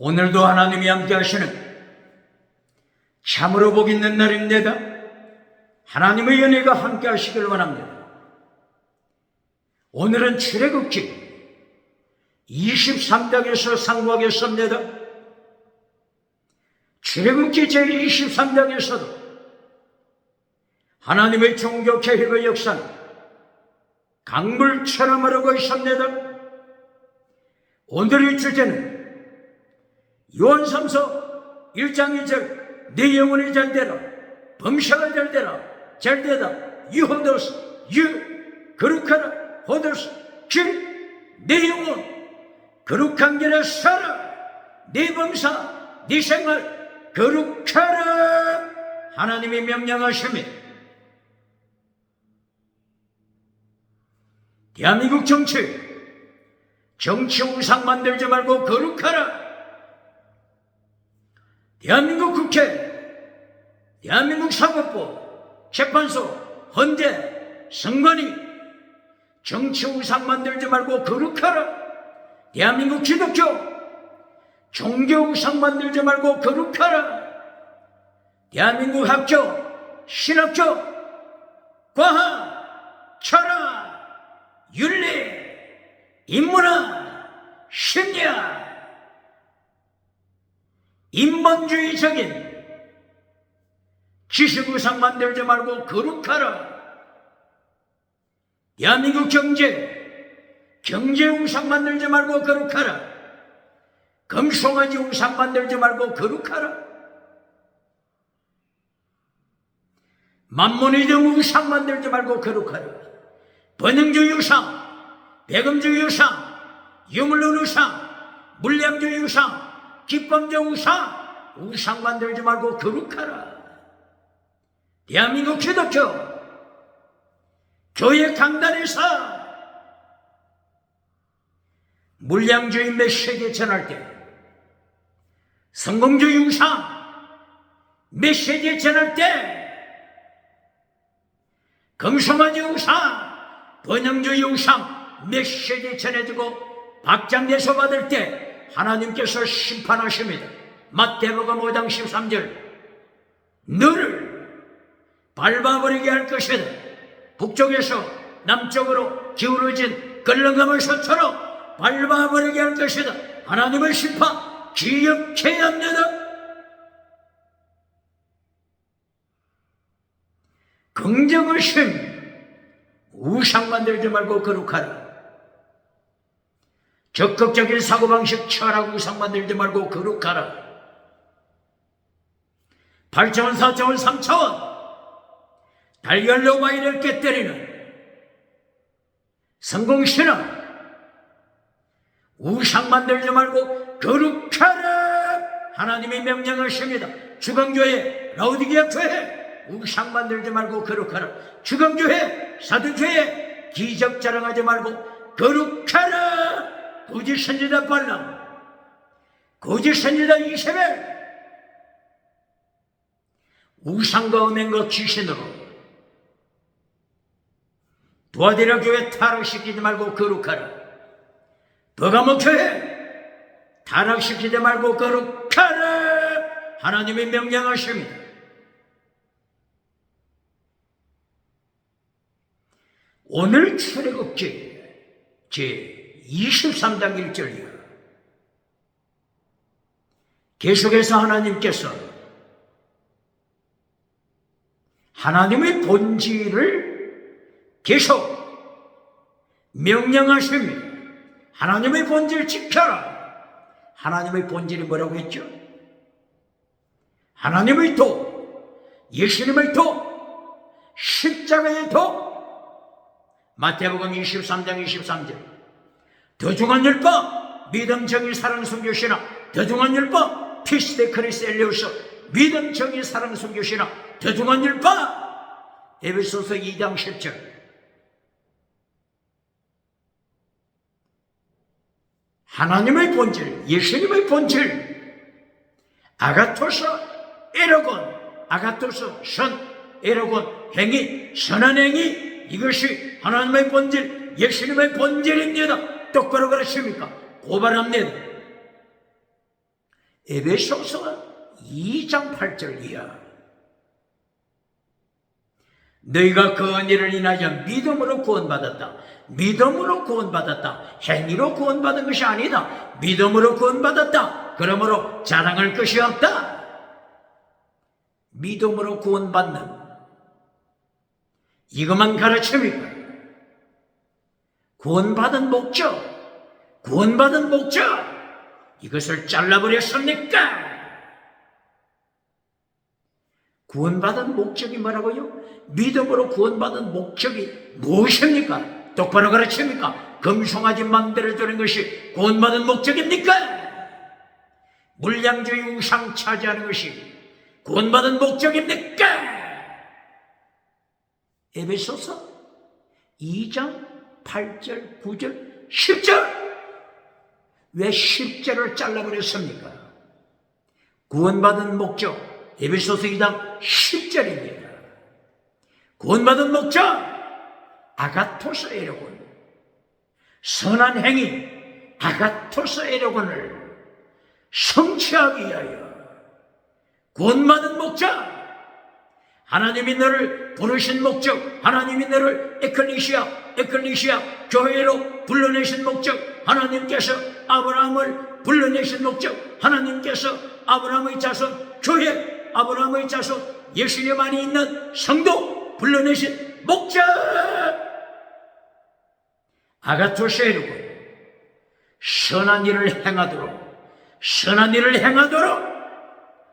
오늘도 하나님이 함께 하시는 참으로 복 있는 날입니다. 하나님의 은혜가 함께 하시길 원합니다. 오늘은 출애굽기 23장에서 상고하겠습니다. 출애굽기 제23장에서도 하나님의 종교 개혁의 역사는 강물처럼 흐르고 있습니다. 오늘의 주제는 요한삼서 1장 2절 내 영혼이 잘되라 범사가 잘되라 잘되다 유호도스 유 거룩하라 호도스 내 영혼 거룩한 길에 살아 내 범사 네 생활 거룩하라 하나님이 명령하십니다. 대한민국 정치 우상 만들지 말고 거룩하라. 대한민국 국회, 대한민국 사법부, 재판소, 헌재, 선관위 정치 우상 만들지 말고 거룩하라. 대한민국 기독교 종교 우상 만들지 말고 거룩하라. 대한민국 학교, 신학교, 과학, 철학, 윤리, 인문학, 심리학 인본주의적인 지식 우상 만들지 말고 거룩하라. 대한민국 경제 우상 만들지 말고 거룩하라. 금송아지 우상 만들지 말고 거룩하라. 만모니즘 우상 만들지 말고 거룩하라. 번영주의 우상, 배금주의 우상, 유물론 우상, 물량주의 우상, 기범자 우상 만들지 말고 거룩하라. 대한민국 기독교 교회 강단에서 물량주의 메시지 전할 때 성공주의 우상 메시지 전할 때 금송아지 우상 번영주의 우상 메시지 전해주고 박장대소 받을 때 하나님께서 심판하십니다. 마태복음 5장 13절 너를 밟아버리게 할 것이다. 북쪽에서 남쪽으로 기울어진 걸렁가물소처럼 밟아버리게 할 것이다. 하나님의 심판 기억해야 합니다. 긍정의심 우상 만들지 말고 거룩하라. 적극적인 사고방식 철학 우상 만들지 말고 거룩하라. 8차원 4차원 3차원 달걀로 와인을 깨뜨리는 성공신앙 우상 만들지 말고 거룩하라 하나님이 명령하십니다. 주강교회 라우디게아 교회 우상 만들지 말고 거룩하라. 주강교회 사도교회 기적 자랑하지 말고 거룩하라. 거짓 선지자 발람, 거짓 선지자 이세벨, 우상과 음행과 귀신으로 도아디라 교회 타락시키지 말고 거룩하라. 버가모 교회 타락시키지 말고 거룩하라. 하나님이 명령하십니다. 오늘 출애굽기 제23장 1절이야. 계속해서 하나님께서 하나님의 본질을 계속 명령하십니다. 하나님의 본질 지켜라. 하나님의 본질이 뭐라고 했죠? 하나님의 도, 예수님의 도, 십자가의 도. 마태복음 23장 23절 더 중한 율법 믿음 정의 사랑 순교시나 더 중한 율법 피스데 크리스 엘리오스 믿음 정의 사랑 순교시나 더 중한 율법 에베소서 2장 10절 하나님의 본질 예수님의 본질 아가토서 에로곤 아가토서 선 에로곤 행위 선한 행위 이것이 하나님의 본질 예수님의 본질입니다. 똑바로 그러십니까? 고발합니다. 에베소서 2장 8절이야. 너희가 그 은혜를 인하여 믿음으로 구원받았다. 믿음으로 구원받았다. 행위로 구원받은 것이 아니다. 믿음으로 구원받았다. 그러므로 자랑할 것이 없다. 믿음으로 구원받는 이것만 가르칩니까? 구원받은 목적, 구원받은 목적, 이것을 잘라버렸습니까? 구원받은 목적이 뭐라고요? 믿음으로 구원받은 목적이 무엇입니까? 똑바로 가르칩니까? 금송아지 만들어주는 것이 구원받은 목적입니까? 물량주의 우상 차지하는 것이 구원받은 목적입니까? 에베소서 2장 8절, 9절, 10절. 왜 10절을 잘라버렸습니까? 구원받은 목적, 에베소서 2장 10절입니다. 구원받은 목적, 아가토스 에로곤, 선한 행위, 아가토스 에로곤을 성취하기 위하여 구원받은 목적, 하나님이 너를 부르신 목적, 하나님이 너를 에클리시아 교회로 불러내신 목적, 하나님께서 아브라함을 불러내신 목적, 하나님께서 아브라함의 자손 교회, 아브라함의 자손 예수님 안에 있는 성도 불러내신 목적, 아가토스에르고 선한 일을 행하도록,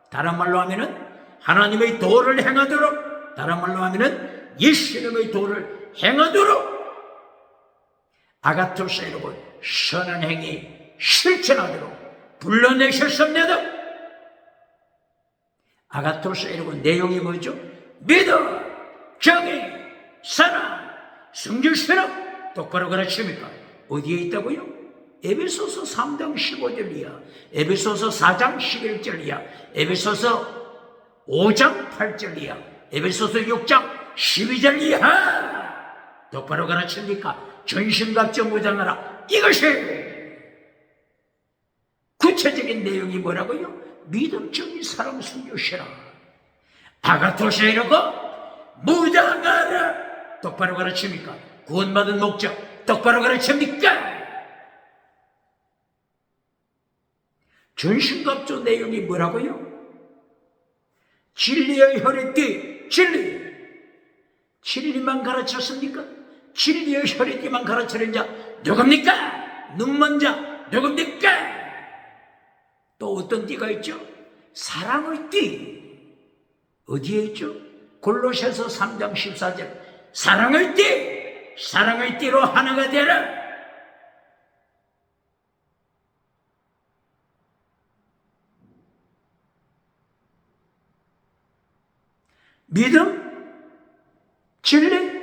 다른 말로 하면은 하나님의 도를 행하도록, 다른 말로 하면은 예수님의 도를 행하도록, 아가토스 여러분 선한 행위 실천하도록 불러내셨습니다. 아가토스 여러분 내용이 뭐죠? 믿음, 정의, 사랑, 성질스럽. 똑바로 가르칩니까? 어디에 있다고요? 에베소서 3장 15절이야. 에베소서 4장 11절이야. 에베소서 5장 8절이야. 에베소서 6장 12절이야. 똑바로 가르칩니까? 전신갑주 무장하라. 이것이 구체적인 내용이 뭐라고요? 믿음, 정의, 사랑, 순교시라. 아가토스 이러고 무장하라. 똑바로 가르칩니까? 구원받은 목적 똑바로 가르칩니까? 전신갑주 내용이 뭐라고요? 진리의 혈액띠, 진리만 가르쳤습니까? 진리의 혈액띠만 가르치는 자 누굽니까? 눈먼 자 누굽니까? 또 어떤 띠가 있죠? 사랑의 띠. 어디에 있죠? 골로새서 3장 14절. 사랑의 띠로 하나가 되라. 믿음, 진리,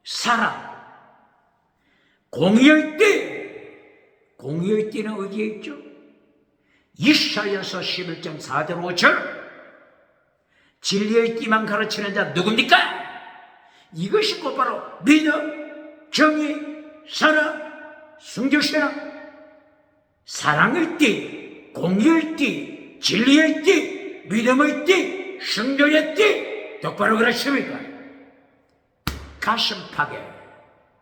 사랑. 공의의 띠는 어디에 있죠? 이사야서 11장 4절 5절. 진리의 띠만 가르치는 자 누굽니까? 이것이 곧바로 믿음, 정의, 사랑, 순교신앙. 사랑의 띠, 공의의 띠, 진리의 띠, 믿음의 띠, 성교의 띠. 똑바로 그러십니까? 가슴 파괴.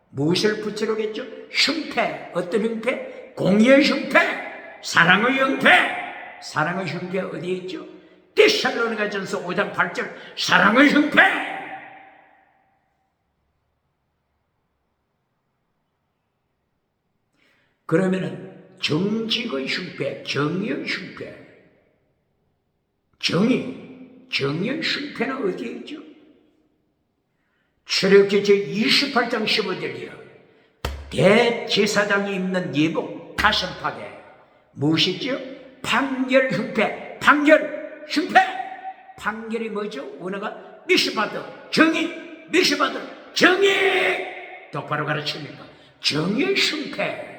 무엇을 붙이려겠죠? 흉패. 어떤 흉패? 공의의 흉패, 사랑의 흉패. 사랑의 흉패 어디에 있죠? 데살로니가전서 5장 8절. 사랑의 흉패. 그러면은 정직의 흉패, 정의의 흉패. 정의의 흉패는 어디에 있죠? 출애굽기 제28장 15절이요. 대제사장이 입는 예복, 가슴 파괴. 무엇이죠? 판결 흉패, 판결이 뭐죠? 원어가 미시바드, 정의, 정의. 똑바로 가르칩니까? 정의의 흉패.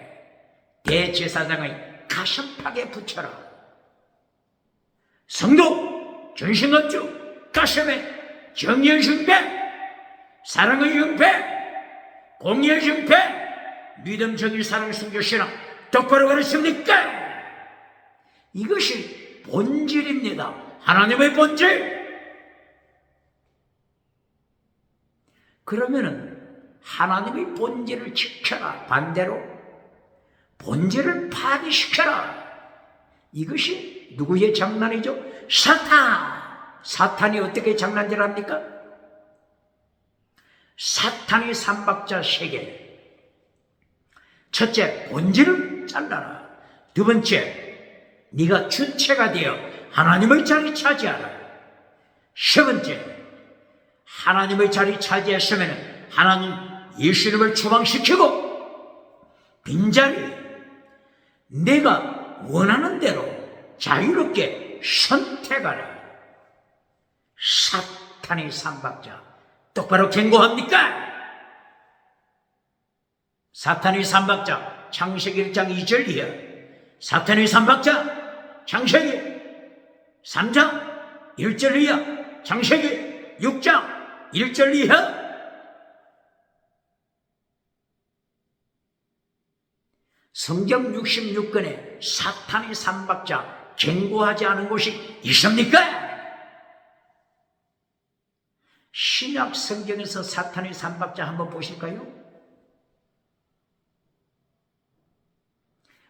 대제사장의 가슴 파괴 붙여라. 성도, 전신갑주, 가슴에 정의의 흉패, 사랑의 흉패, 공의의 흉패, 믿음, 정의, 사랑, 순교, 신앙. 똑바로 가르칩니까? 이것이 본질입니다. 하나님의 본질. 그러면은 하나님의 본질을 지켜라. 반대로 본질을 파괴시켜라. 이것이 누구의 장난이죠? 사탄이 어떻게 장난질 합니까? 사탄의 삼박자 세계. 첫째, 본질을 잘라라. 두 번째, 네가 주체가 되어 하나님의 자리 차지하라. 세 번째, 하나님의 자리 차지했으면 하나님 예수님을 추방시키고 빈자리 내가 원하는 대로 자유롭게 선택하라. 사탄의 삼박자 똑바로 경고합니까? 사탄의 삼박자 창세기 1장 2절 이하, 사탄의 삼박자 창세기 3장 1절 이하, 창세기 6장 1절 이하. 성경 66권에 사탄의 삼박자 경고하지 않은 곳이 있습니까? 신약 성경에서 사탄의 삼박자 한번 보실까요?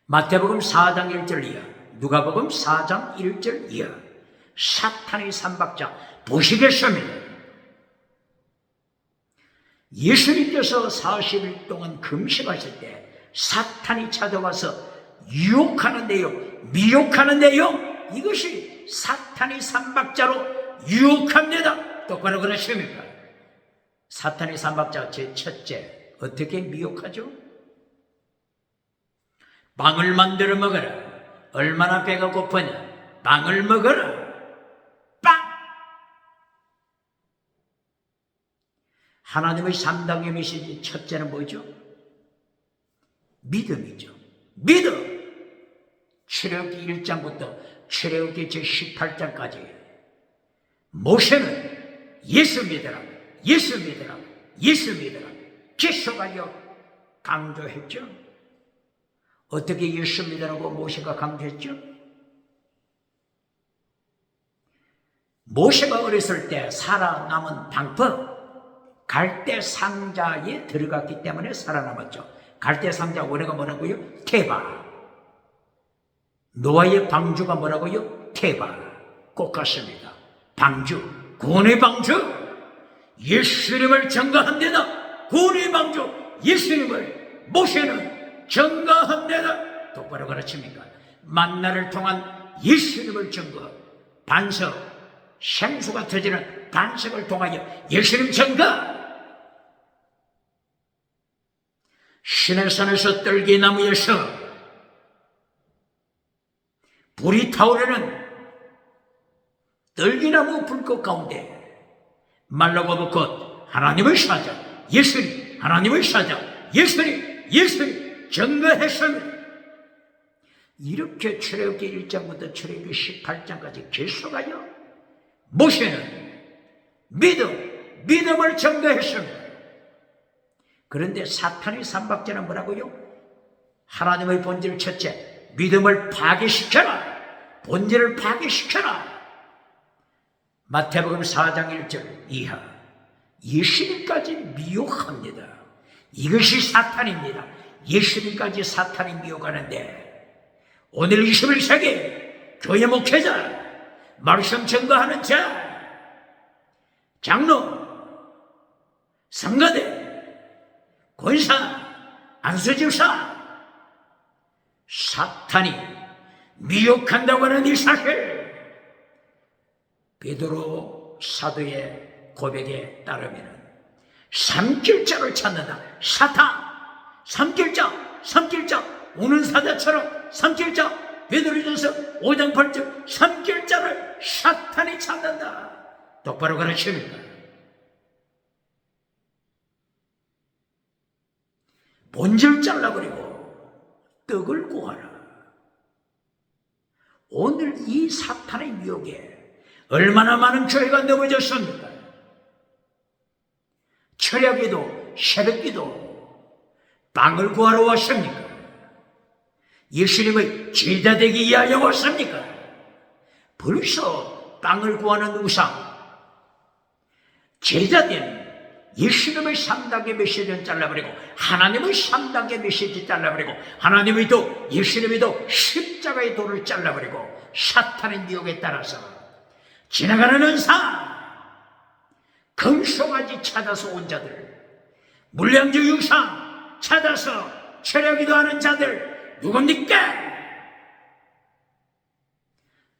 마태복음 4장 1절 이하, 누가복음 4장 1절 이하. 사탄의 삼박자 보시겠습니다. 예수님께서 40일 동안 금식하실 때 사탄이 찾아와서 유혹하는 내용, 미혹하는 내용, 이것이 사탄의 삼박자로 유혹합니다. 똑바로 그러십니까? 사탄의 삼박자 제 첫째, 어떻게 미혹하죠? 빵을 만들어 먹어라. 얼마나 배가 고프냐? 빵을 먹어라. 빵! 하나님의 3단계 메시지 첫째는 뭐죠? 믿음이죠. 믿음! 출애굽기 1장부터 출애굽기 제18장까지 모세는 예수 믿으라, 예수 믿으라, 예수 믿으라 계속하여 강조했죠. 어떻게 예수 믿으라고 모세가 강조했죠? 모세가 어렸을 때 살아남은 방법, 갈대 상자에 들어갔기 때문에 살아남았죠. 갈대 상자 원어가 뭐라고요? 테바. 노아의 방주가 뭐라고요? 테바. 꼭 같습니다. 방주, 구원의 방주. 예수님을 전가합니다. 구원의 방주, 예수님을 모세는 전가합니다. 똑바로 가르칩니까? 만나를 통한 예수님을 전가. 반석, 생수가 터지는 반석을 통하여 예수님 전가. 시내산에서 떨기나무에서 불이 타오르는 떨기나무 불꽃 가운데 말라고 곧 하나님의 사자 예수님, 하나님의 사자 예수님, 예수님 전가했습니다. 이렇게 출애굽기 1장부터 출애굽기 18장까지 계속하여 모세는 믿음을 전가했습니다. 그런데 사탄의 삼박자는 뭐라고요? 하나님의 본질 첫째, 믿음을 파괴시켜라. 본질을 파괴시켜라. 마태복음 4장 1절 이하, 예수님까지 미혹합니다. 이것이 사탄입니다. 예수님까지 사탄이 미혹하는데 오늘 21세기 교회 목회자, 말씀 전가하는 자, 장로, 성가대, 권사, 안수집사, 사탄이 미혹한다고 하는 이 사실, 베드로 사도의 고백에 따르면 삼킬자를 찾는다. 사탄, 삼킬자, 오는 사자처럼 삼킬자, 베드로전서 5장 8절 삼킬자를 사탄이 찾는다. 똑바로 가르칩니다. 본질 잘라버리고 떡을 구하라. 오늘 이 사탄의 미혹에 얼마나 많은 교회가 넘어졌습니까? 철야기도, 새벽기도 빵을 구하러 왔습니까? 예수님의 제자 되기 위하여 왔습니까? 벌써 땅을 구하는 우상, 제자된 예수님의 3단계 메시지는 잘라버리고 하나님의 3단계 메시지 잘라버리고 하나님의 도, 예수님의 도, 십자가의 도를 잘라버리고 사탄의 미혹에 따라서 지나가는 은사, 금송아지 찾아서 온 자들, 물량주 유상 찾아서 철야기도 하는 자들 누굽니까?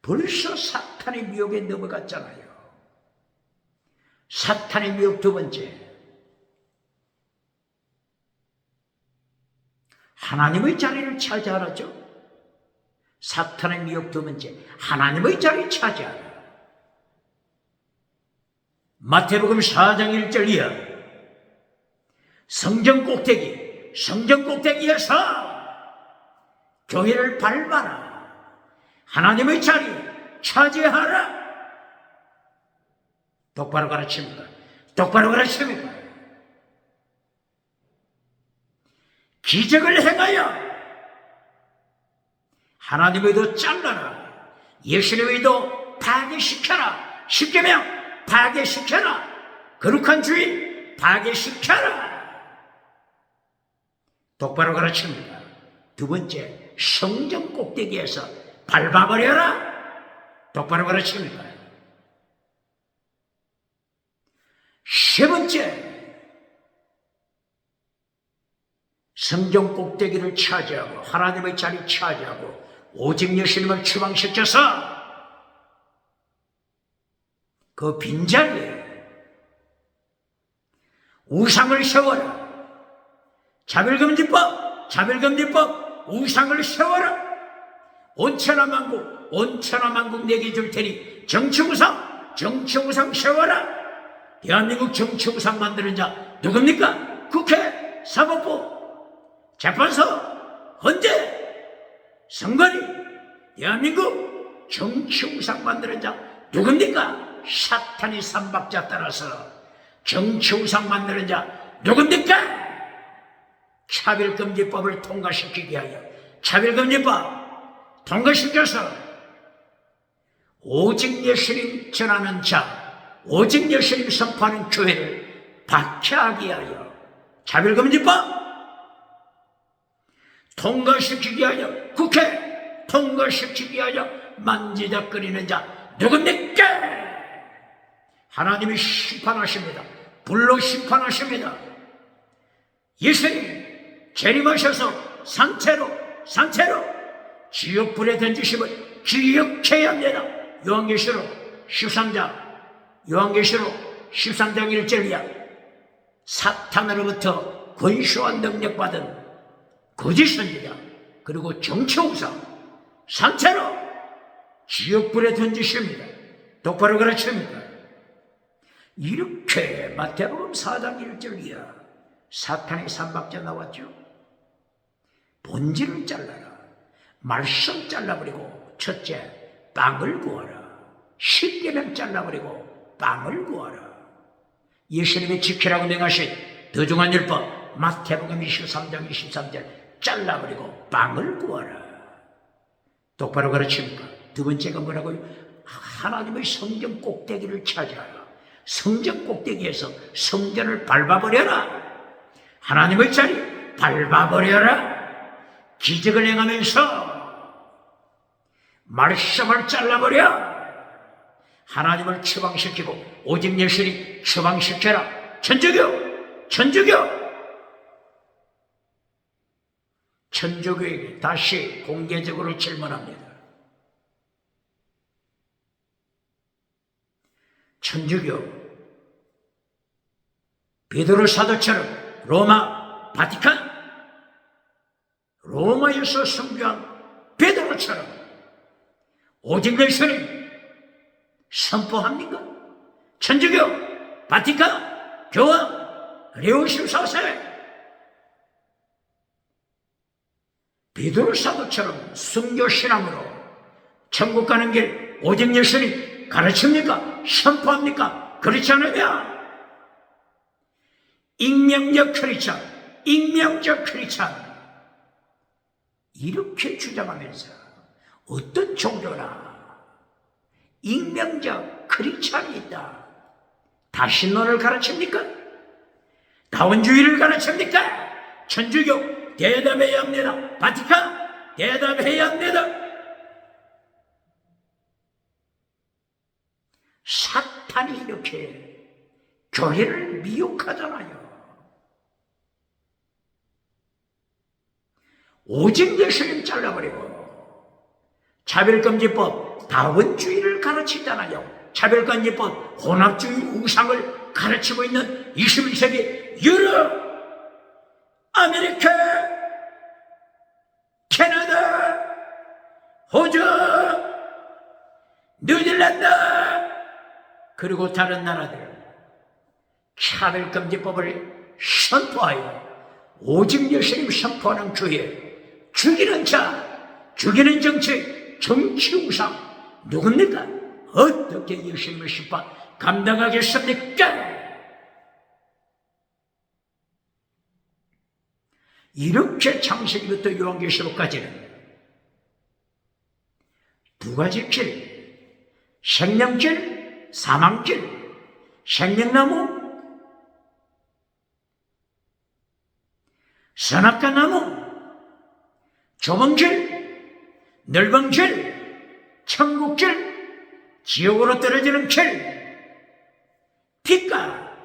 벌써 사탄의 미혹에 넘어갔잖아요. 사탄의 미혹 두 번째, 하나님의 자리를 차지하라죠. 사탄의 미혹 두 번째, 하나님의 자리를 차지하라. 마태복음 4장 1절 이하, 성전 꼭대기에서 교회를 밟아라. 하나님의 자리 차지하라. 똑바로 가르칩니다. 똑바로 가르칩니다. 기적을 행하여 하나님의 도 잘라라. 예수님의 도 파괴시켜라. 십계명 파괴시켜라. 거룩한 주인 파괴시켜라. 똑바로 가르칩니다. 두 번째, 성전 꼭대기에서 밟아버려라. 똑바로 가르칩니다. 세 번째, 성전 꼭대기를 차지하고 하나님의 자리 차지하고 오직 예수님을 추방시켜서 그 빈자리에 우상을 세워라. 자별금지법 우상을 세워라. 온천하만국 내게 줄 테니 정치우상 세워라. 대한민국 정치우상 만드는 자 누굽니까? 국회, 사법부, 재판소, 헌재, 선관위. 대한민국 정치우상 만드는 자 누굽니까? 사탄이 삼박자 따라서 정치우상 만드는 자 누굽니까? 차별금지법을 통과시키기 위하여 차별금지법 통과시켜서 오직 예수님 전하는 자, 오직 예수님 선포하는 교회를 박해하기 위하여 차별금지법 통과시키기 위하여 국회 통과시키기 위하여 만지작거리는 자 누굽니까? 하나님이 심판하십니다. 불로 심판하십니다. 예수님 재림하셔서 상체로 지옥불에 던지심을 기억해야 합니다. 요한계시록 13장 1절이야. 사탄으로부터 권수와 능력받은 거짓 선지자 그리고 정치우상 상체로 지옥불에 던지십니다. 똑바로 가르칩니다. 이렇게 마태복음 4장 1절이야. 사탄의 삼박자 나왔죠. 본질을 잘라라. 말씀 잘라버리고 첫째 빵을 구하라. 십계명 잘라버리고 빵을 구하라. 예수님이 지키라고 명하신 더중한 율법 마태복음 23장 23절 잘라버리고 빵을 구하라. 똑바로 가르칩니까? 두 번째가 뭐라고요? 하나님의 성전 꼭대기를 차지하라. 성전 꼭대기에서 성전을 밟아버려라. 하나님의 자리 밟아버려라. 기적을 행하면서 말씀을 잘라버려. 하나님을 추방시키고 오직 예수님 추방시켜라. 천주교에게 다시 공개적으로 질문합니다. 천주교 베드로 사도처럼 로마 바티칸 로마에서 선교한 베드로처럼 오직 예수님 선포합니까? 천주교 바티칸 교황 레오 14세 베드로 사도처럼 순교신앙으로 천국 가는 길 오직 예수님 가르칩니까? 선포합니까? 그렇지 않으면 익명적 크리스찬 이렇게 주장하면서 어떤 종교나 익명적 크리스찬이 있다. 다신론을 가르칩니까? 다원주의를 가르칩니까? 천주교 대답해야 합니다. 바티칸 대답해야 합니다. 사탄이 이렇게 교회를 미혹하잖아요. 오직 예수님 잘라버리고 차별금지법 다원주의를 가르치잖아요. 차별금지법 혼합주의 우상을 가르치고 있는 21세기 유럽, 아메리카, 캐나다, 호주, 뉴질랜드 그리고 다른 나라들 차별금지법을 선포하여 오직 예수님 선포하는 교회, 죽이는 자, 죽이는 정치, 정치 우상 누굽니까? 어떻게 예수님의 심판 감당하겠습니까? 이렇게 창세기부터 요한계시록까지는 두 가지 길, 생명길, 사망길, 생명나무, 선악과 나무, 좁은 길, 넓은 길, 천국길, 지옥으로 떨어지는 길, 빛과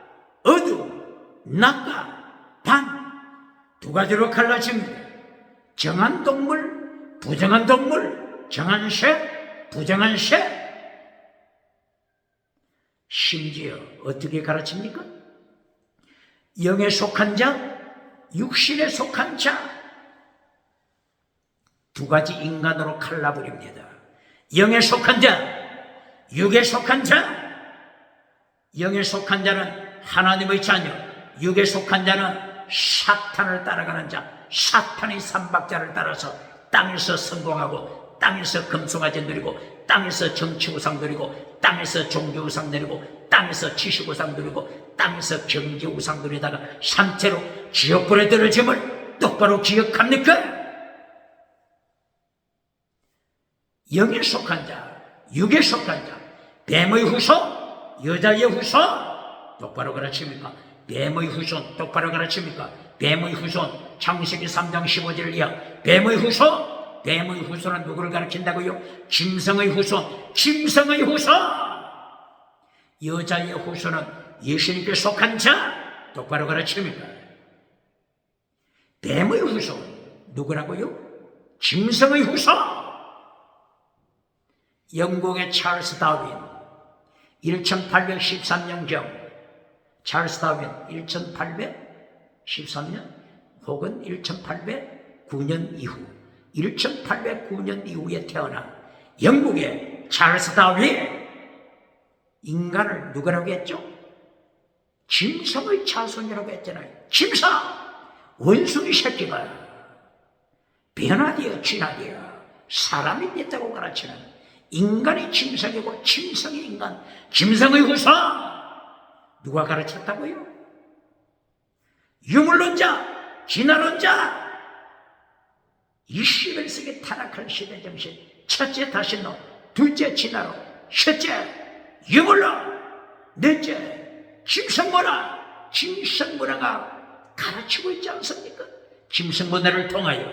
어둠, 낮과 밤 두 가지로 갈라집니다. 정한 동물, 부정한 동물, 정한 새, 부정한 새. 심지어 어떻게 가르칩니까? 영에 속한 자, 육신에 속한 자 두 가지 인간으로 갈라버립니다. 영에 속한 자, 육에 속한 자. 영에 속한 자는 하나님의 자녀, 육에 속한 자는 사탄을 따라가는 자, 사탄의 삼박자를 따라서 땅에서 성공하고 땅에서 금송아지 누리고 땅에서 정치우상 누리고 땅에서 종교우상 누리고 땅에서 지식우상 누리고 땅에서 경제우상 누리다가 산채로 지옥불에 떨어짐을 똑바로 기억합니까? 영에 속한 자, 육에 속한 자, 뱀의 후손, 여자의 후손 똑바로 가르칩니까? 뱀의 후손 똑바로 가르칩니까? 뱀의 후손 창세기 3장 15절을 이하 뱀의 후손, 뱀의 후손은 누구를 가르친다고요? 짐승의 후손, 짐승의 후손. 여자의 후손은 예수님께 속한 자 똑바로 가르칩니까? 뱀의 후손 누구라고요? 짐승의 후손. 영국의 찰스 다윈 1813년경 찰스 다윈 1813년 혹은 1809년 이후 1809년 이후에 태어난 영국의 찰스 다윈 인간을 누구라고 했죠? 짐승의 자손이라고 했잖아요. 짐승! 원숭이 새끼가 변화되어 진화되어 사람이 됐다고 가르치는 인간이 짐승이고 짐승이 인간, 짐승의 후손 누가 가르쳤다고요? 유물론자, 진화론자. 21세기 타락할 시대 정신, 첫째 다신론, 둘째 진화론, 셋째 유물론, 넷째 짐승문화. 짐승문화가 가르치고 있지 않습니까? 짐승문화를 통하여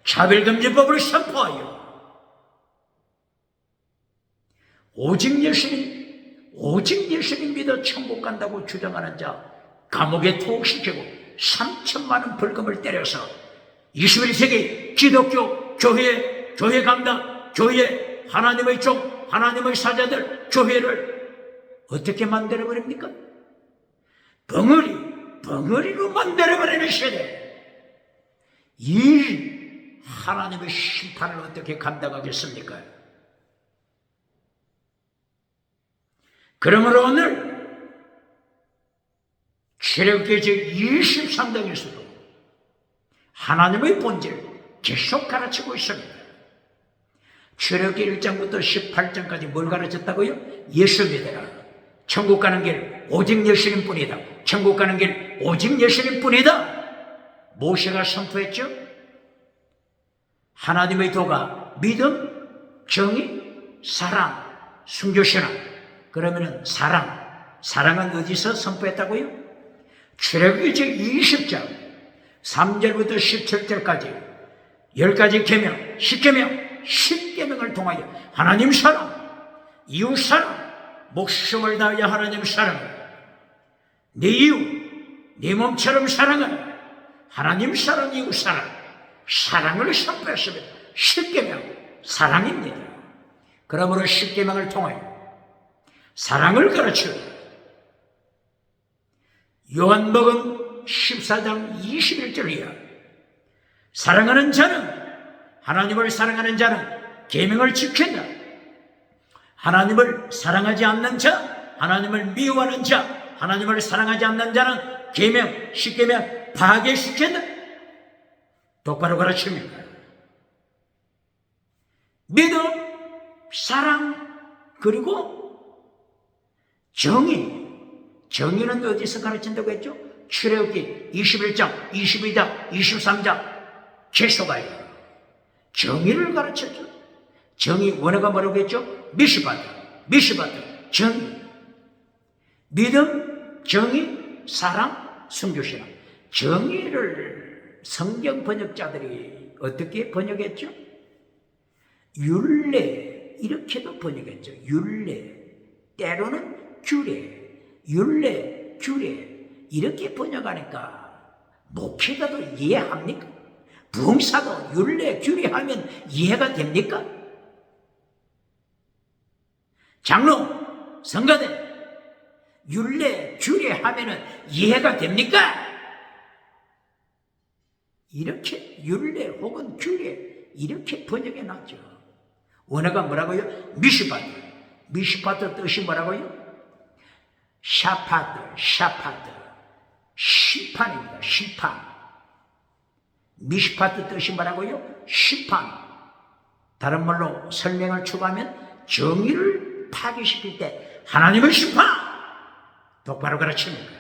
차별금지법을 선포하여 오직 예수님 믿어 천국 간다고 주장하는 자 감옥에 투옥시키고 3천만 원 벌금을 때려서 21세기 기독교 교회 강단, 교회 하나님의 종, 하나님의 사자들 교회를 어떻게 만들어버립니까? 벙어리로 만들어버리는 시대. 이 하나님의 심판을 어떻게 감당하겠습니까? 그러므로 오늘 출애굽기 제23장에서도 하나님의 본질 계속 가르치고 있습니다. 출애굽기 1장부터 18장까지 뭘 가르쳤다고요? 예수 믿어라. 천국 가는 길 오직 예수님뿐이다. 천국 가는 길 오직 예수님뿐이다. 모세가 선포했죠? 하나님의 도가 믿음, 정의, 사랑, 순교신앙. 그러면은 사랑은 어디서 선포했다고요? 출애굽기 제20장 3절부터 17절까지 10가지 계명, 10계명을 통하여 하나님 사랑, 이웃 사랑, 목숨을 다하여 하나님 사랑, 내 이웃, 내 몸처럼 사랑하라. 하나님 사랑, 이웃 사랑, 사랑을 선포했습니다. 10계명, 사랑입니다. 그러므로 10계명을 통하여 사랑을 가르치고 요한복음 14장 21절이야. 사랑하는 자는, 하나님을 사랑하는 자는 계명을 지킨다. 하나님을 사랑하지 않는 자, 하나님을 미워하는 자, 하나님을 사랑하지 않는 자는 계명, 10계명 파괴시킨다. 똑바로 가르칩니다. 믿음, 사랑, 그리고 정의는 어디서 가르친다고 했죠? 출애굽기 21장, 22장, 23장 계속하여 정의를 가르쳤죠. 정의, 원어가 뭐라고 했죠? 미시바드, 정의. 믿음, 정의, 사랑, 순교신앙. 정의를 성경 번역자들이 어떻게 번역했죠? 율례, 이렇게도 번역했죠. 율례, 때로는 규례, 율례, 규례, 이렇게 번역하니까 목회자도 이해합니까? 부흥사도 율례, 규례 하면 이해가 됩니까? 장로, 성가대, 율례, 규례 하면은 이해가 됩니까? 이렇게 율례 혹은 규례 이렇게 번역해 놨죠. 원어가 뭐라고요? 미시파트 뜻이 뭐라고요? 샤파트 심판입니다. 심판. 미시파트 뜻이 뭐라고요? 심판. 다른 말로 설명을 추가하면 정의를 파괴시킬 때 하나님의 심판. 똑바로 가르칩니다.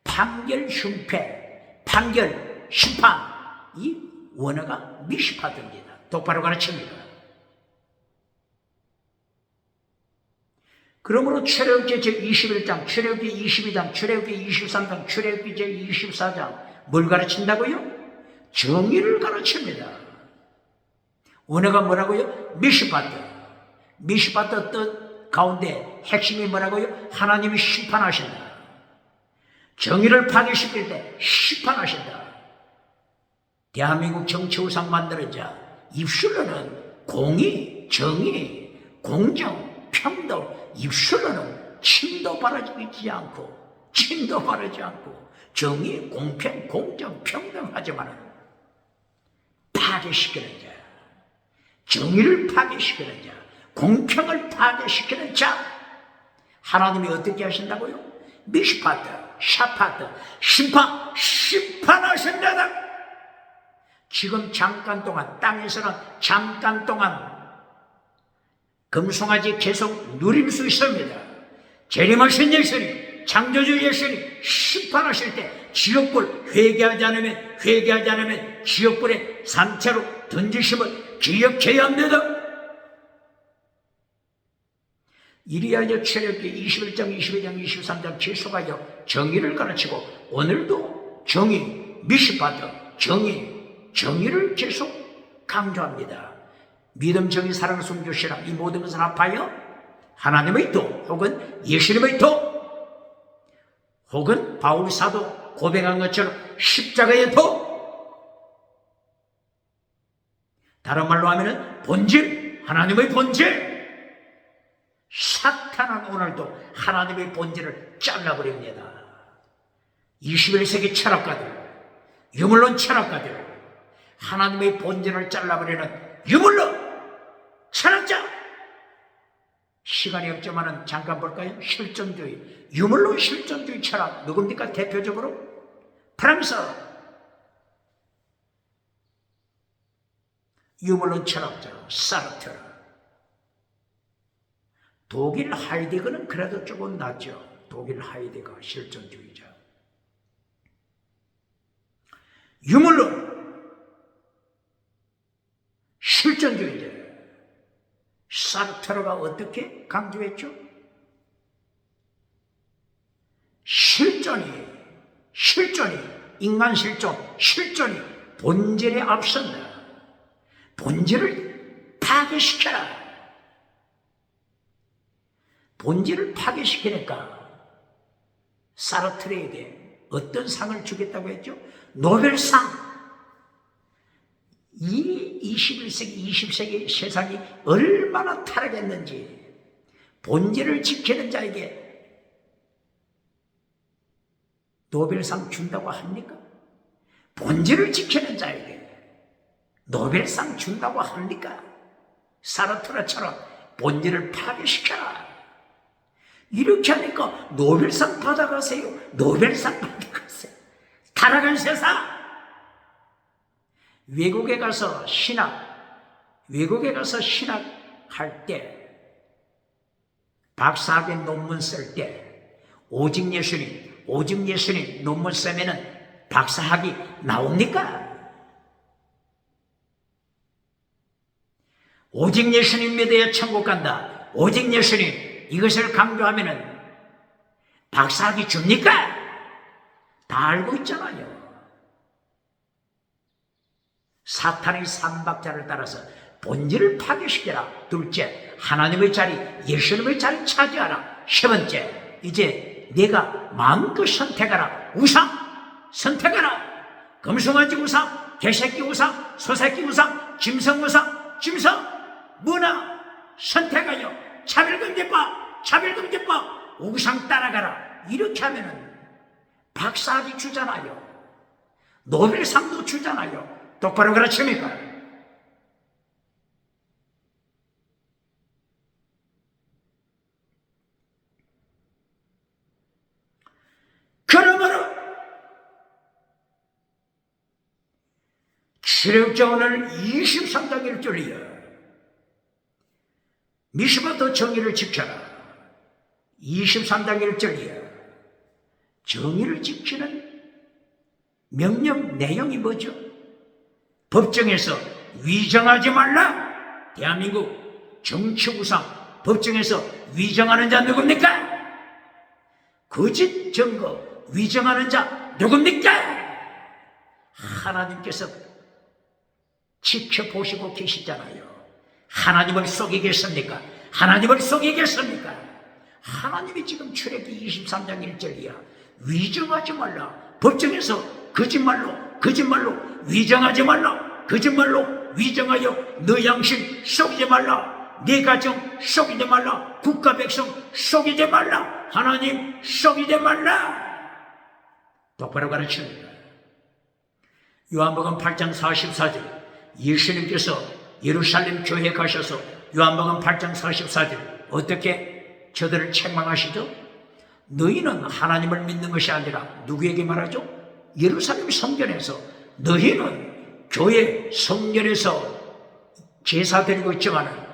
판결, 흉패, 판결, 심판. 이 원어가 미시파트입니다. 똑바로 가르칩니다. 그러므로 출애굽기 제21장, 출애굽기 22장, 출애굽기 23장, 출애굽기 제24장 뭘 가르친다고요? 정의를 가르칩니다. 원어가 뭐라고요? 미시파트 뜻 가운데 핵심이 뭐라고요? 하나님이 심판하신다. 정의를 파괴시킬 때 심판하신다. 대한민국 정치 우상 만들어자 입술로는 공의, 정의, 공정, 평등, 입술로는 침도 바라지 않고 정의, 공평, 공정, 평등하지만 파괴시키는 자, 정의를 파괴시키는 자, 공평을 파괴시키는 자, 하나님이 어떻게 하신다고요? 미시파트, 샤파트, 심판하신다다. 지금 잠깐 동안, 땅에서는 잠깐 동안 금송아지 계속 누릴 수 있습니다. 재림하신 예수님, 창조주 예수님 심판하실 때 지옥불 회개하지 않으면 지옥불에 산채로 던지심을 기억해야 합니다. 이리하여 출애굽기 21장, 22장, 23장 계속하여 정의를 가르치고 오늘도 정의, 미시파트, 정의를 계속 강조합니다. 믿음, 정의, 사랑, 순교신앙 이 모든 것을 합하여 하나님의 도 혹은 예수님의 도 혹은 바울 사도 고백한 것처럼 십자가의 도, 다른 말로 하면 본질, 하나님의 본질. 사탄은 오늘도 하나님의 본질을 잘라버립니다. 21세기 철학가들, 유물론 철학가들, 하나님의 본질을 잘라버리는 유물론 철학자. 시간이 없지만 잠깐 볼까요? 실존주의, 유물론 실존주의 철학 누굽니까? 대표적으로 프랑스 유물론 철학자 사르트르, 독일 하이데거는 그래도 조금 낫죠. 독일 하이데거 실존주의자. 유물론 실존주의자. 사르트르가 어떻게 강조했죠? 실존이, 인간 실존이 본질에 앞선다. 본질을 파괴시켜라. 본질을 파괴시키니까 사르트르에게 어떤 상을 주겠다고 했죠? 노벨상. 이 21세기, 20세기 세상이 얼마나 타락했는지 본질을 지키는 자에게 노벨상 준다고 합니까? 본질을 지키는 자에게 노벨상 준다고 합니까? 사르트르처럼 본질을 파괴시켜라. 이렇게 하니까 노벨상 받아가세요. 노벨상 받아가세요. 타락한 세상. 외국에 가서 신학할 때, 박사학위 논문 쓸 때, 오직 예수님 논문 쓰면은 박사학위 나옵니까? 오직 예수님 믿어야 천국 간다. 오직 예수님, 이것을 강조하면은 박사학위 줍니까? 다 알고 있잖아요. 사탄의 삼박자를 따라서 본질을 파괴시켜라. 둘째, 하나님의 자리, 예수님의 자리 차지하라. 세 번째, 이제 내가 마음껏 선택하라. 우상 선택하라. 금송아지 우상, 개새끼 우상, 소새끼 우상, 짐승 우상, 문화 선택하여 차별금지법 우상 따라가라. 이렇게 하면은 박사학위 주잖아요. 노벨상도 주잖아요. 똑바로 그렇습니까? 그러므로 출애굽자 오늘 23장 1절이야. 미스바도 정의를 지켜라. 23장 1절이야. 정의를 지키는 명령 내용이 뭐죠? 법정에서 위정하지 말라. 대한민국 정치구상 법정에서 위정하는 자 누굽니까? 거짓 증거 위정하는 자 누굽니까? 하나님께서 지켜보시고 계시잖아요. 하나님을 속이겠습니까? 하나님이 지금 출애굽기 23장 1절이야. 위정하지 말라. 법정에서 거짓말로 위정하지 말라. 거짓말로 위정하여 너 양심 속이지 말라. 네 가정 속이지 말라. 국가 백성 속이지 말라. 하나님 속이지 말라. 똑바로 가르칩니다. 요한복음 8장 44절. 예수님께서 예루살렘 교회에 가셔서 요한복음 8장 44절 어떻게 저들을 책망하시죠? 너희는 하나님을 믿는 것이 아니라 누구에게 말하죠? 예루살렘 성전에서 너희는 교회 성전에서 제사 드리고 있지만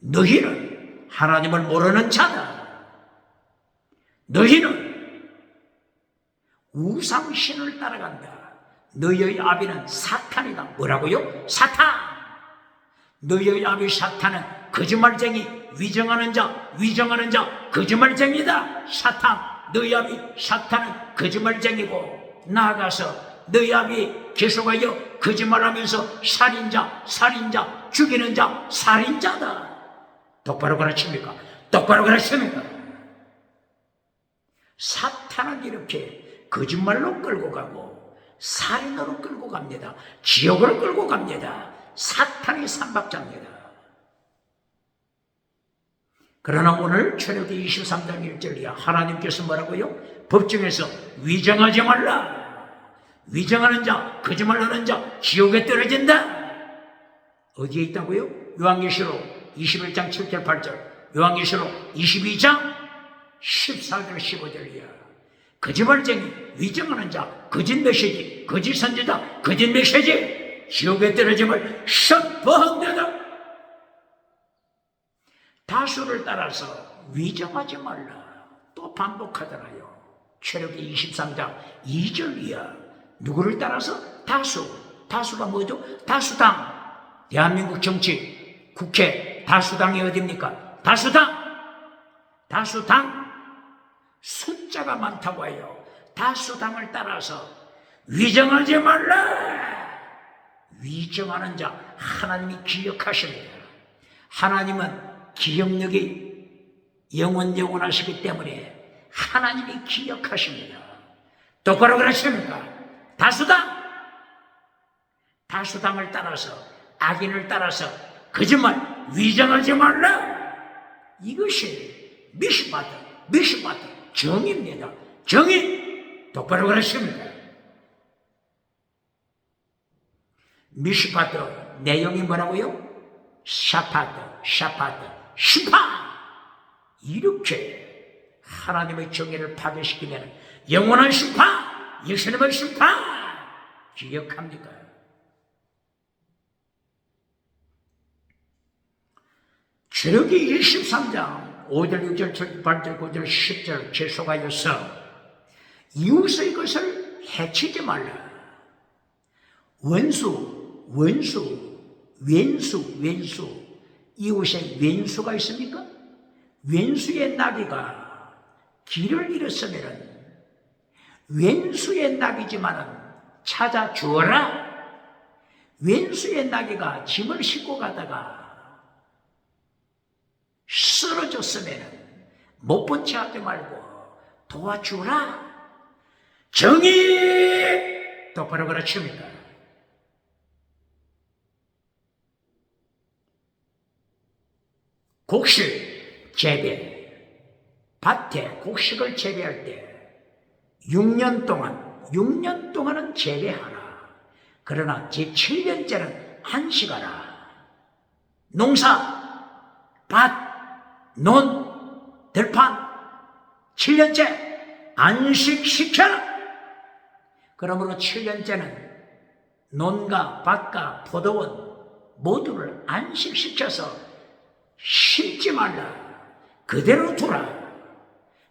너희는 하나님을 모르는 자다. 너희는 우상신을 따라간다. 너희의 아비는 사탄이다. 뭐라고요? 사탄. 너희의 아비 사탄은 거짓말쟁이, 위정하는 자, 거짓말쟁이다. 사탄. 너희 아비 사탄은 거짓말쟁이고, 나아가서 너희 아비 계속하여 거짓말하면서 살인자, 죽이는 자, 살인자다. 똑바로 가르칩니까? 사탄은 이렇게 거짓말로 끌고 가고 살인으로 끌고 갑니다. 지옥으로 끌고 갑니다. 사탄의 삼박자입니다. 그러나 오늘 출애굽기 23장 1절이야. 하나님께서 뭐라고요? 법정에서 위정하지 말라. 위정하는 자, 거짓말하는 자 지옥에 떨어진다. 어디에 있다고요? 요한계시록 21장 7절 8절, 요한계시록 22장 14절 15절이야. 거짓말쟁이, 위정하는 자, 거짓 메시지, 거짓 선지자, 거짓 메시지 지옥에 떨어짐을 선포한다. 다수를 따라서 위정하지 말라. 또 반복하더라요. 출애굽기 23장 2절이야. 누구를 따라서? 다수가 뭐죠? 다수당. 대한민국 정치, 국회, 다수당이 어딥니까? 다수당 숫자가 많다고 해요. 다수당을 따라서 위정하지 말라. 위정하는 자 하나님이 기억하십니다. 하나님은 기억력이 영원하시기 때문에 하나님이 기억하십니다. 똑바로 그러십니까? 다수당을 따라서, 악인을 따라서 거짓말, 위정하지 말라. 이것이 미시바트 정의입니다. 정의. 똑바로 그러십니까? 미시바트 내용이 뭐라고요? 샤파트, 심판. 이렇게 하나님의 정의를 파괴시키면 영원한 심판, 예수님의 심판 기억합니까? 출애굽기 23장 5절, 6절, 7절, 8절, 9절, 10절 계속하여서 이웃의 것을 해치지 말라. 왼수. 이웃에 왼수가 있습니까? 왼수의 나귀가 길을 잃었으면 왼수의 나귀지만은 찾아주어라. 왼수의 나귀가 짐을 싣고 가다가 쓰러졌으면 못 본 채 하지 말고 도와주라. 정의. 똑바로 그렇습니까? 곡식 재배, 밭에 곡식을 재배할 때 6년 동안은 재배하라. 그러나 제7년째는 안식하라. 농사, 밭, 논, 들판 7년째 안식시켜라. 그러므로 7년째는 논과 밭과 포도원 모두를 안식시켜서 심지 말라. 그대로 두라.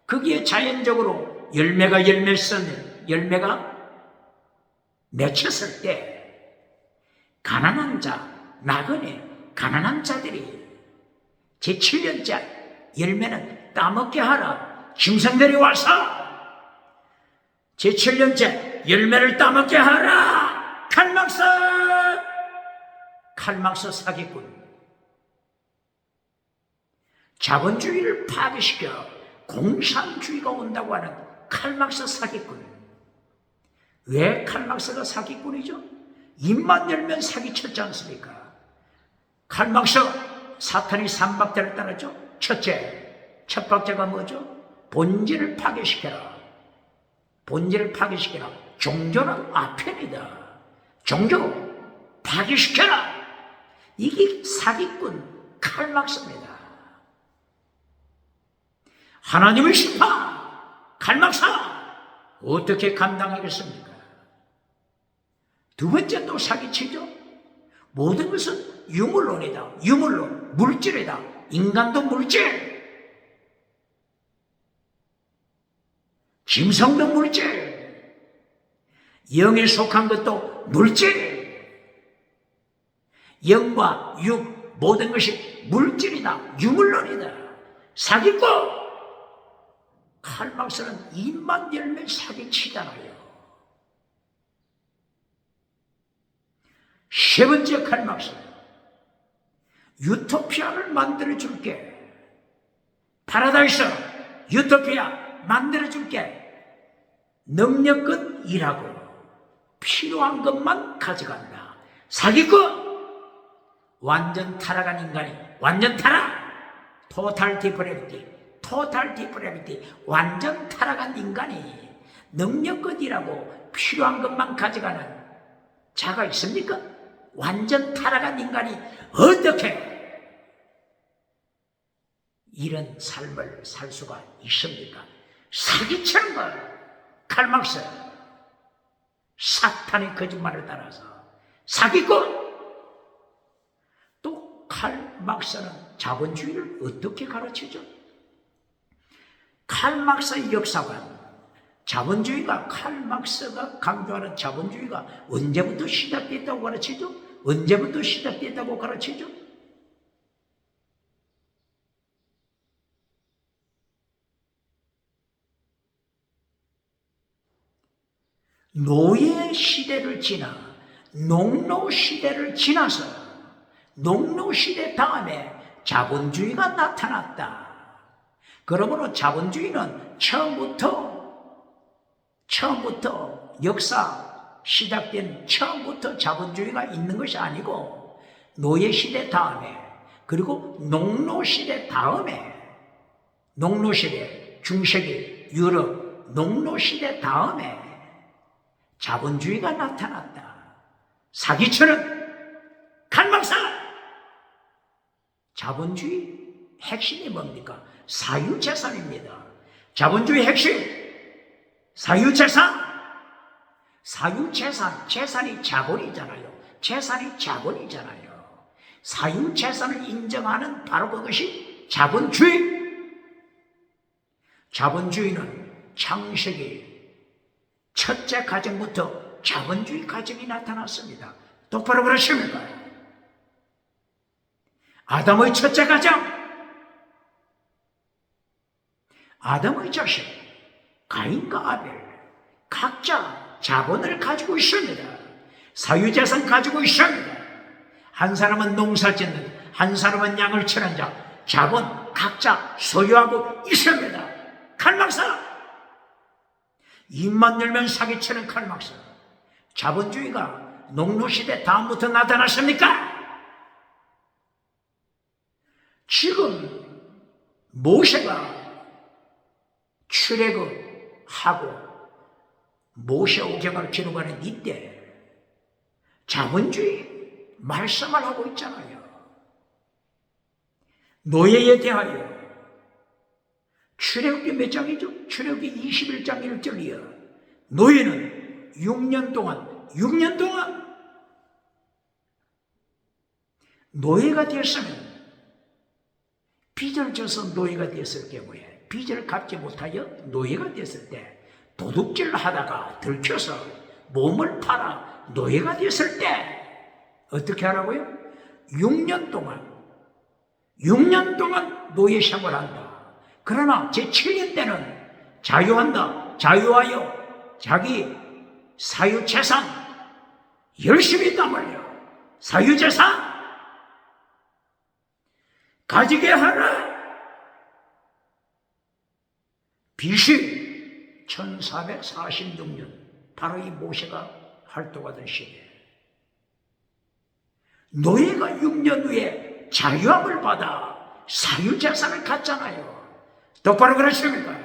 거기에 자연적으로 열매가 맺혔을 때 가난한 자, 나그네 가난한 자들이 제7년째 열매는 따먹게 하라. 짐승들이 와서 제7년째 열매를 따먹게 하라. 칼막서 사기꾼. 자본주의를 파괴시켜 공산주의가 온다고 하는 칼막스 사기꾼. 왜 칼막스가 사기꾼이죠? 입만 열면 사기쳤지 않습니까? 칼막스 사탄이 3박자를 따랐죠. 첫 박자가 뭐죠? 본질을 파괴시켜라. 종교는 아편이다. 종교 파괴시켜라. 이게 사기꾼 칼막스입니다. 하나님의 심판, 칼막사 어떻게 감당하겠습니까? 두 번째 또 사기치죠. 모든 것은 유물론이다. 유물론, 물질이다. 인간도 물질, 짐승도 물질, 영에 속한 것도 물질, 영과 육 모든 것이 물질이다. 유물론이다. 사기꾼. 칼막스는 입만 열면 사기치잖아요. 세 번째 칼막스. 유토피아를 만들어줄게. 파라다이스, 유토피아 만들어줄게. 능력껏 일하고 필요한 것만 가져간다. 사기꾼. 완전 타락한 인간이, 완전 타락. 토탈 디프레비티, 완전 타락한 인간이 능력껏 일하고 필요한 것만 가져가는 자가 있습니까? 완전 타락한 인간이 어떻게 이런 삶을 살 수가 있습니까? 사기치는 걸. 칼막스, 사탄의 거짓말을 따라서 사기꾼. 또 칼막스는 자본주의를 어떻게 가르치죠? 칼막스의 역사관, 칼막스가 강조하는 자본주의가 언제부터 시작됐다고 가르치죠? 언제부터 시작됐다고 가르치죠? 노예 시대를 지나 농노 시대를 지나서 농노 시대 다음에 자본주의가 나타났다. 그러므로 자본주의는 처음부터 역사 시작된 처음부터 자본주의가 있는 것이 아니고 노예 시대 다음에 그리고 농노 시대 다음에 농노 시대 중세기 유럽 농노 시대 다음에 자본주의가 나타났다. 사기치는 칼막사. 자본주의 핵심이 뭡니까? 사유재산입니다. 자본주의 핵심 사유재산. 사유재산, 재산이 자본이잖아요. 재산이 자본이잖아요. 사유재산을 인정하는 바로 그것이 자본주의. 자본주의는 창세기 첫째 가정부터 자본주의 가정이 나타났습니다. 똑바로 그러십니까? 아담의 첫째 가정, 아담의 자식 가인과 아벨 각자 자본을 가지고 있습니다. 사유재산 가지고 있습니다. 한 사람은 농사 짓는, 한 사람은 양을 치는 자, 자본 각자 소유하고 있습니다. 칼막사. 입만 열면 사기치는 칼막사. 자본주의가 농노시대 다음부터 나타났습니까? 지금 모세가 출애굽하고 모세오경을 기록하는 이때 자본주의 말씀을 하고 있잖아요. 노예에 대하여 출애굽기 몇 장이죠? 출애굽기 21장 1절이요. 노예는 6년 동안 노예가 되었으면 빚을 져서 노예가 됐을 경우에 빚을 갚지 못하여 노예가 됐을 때 도둑질 하다가 들켜서 몸을 팔아 노예가 됐을 때 어떻게 하라고요? 6년 동안 노예 생활한다. 그러나 제7년 때는 자유한다. 자유하여 자기 사유재산 열심히 땀 흘려 사유재산 가지게 하라. BC 1446년 바로 이 모세가 활동하던 시대. 노예가 6년 후에 자유함을 받아 사유재산을 갖잖아요. 똑바로 그러십니까?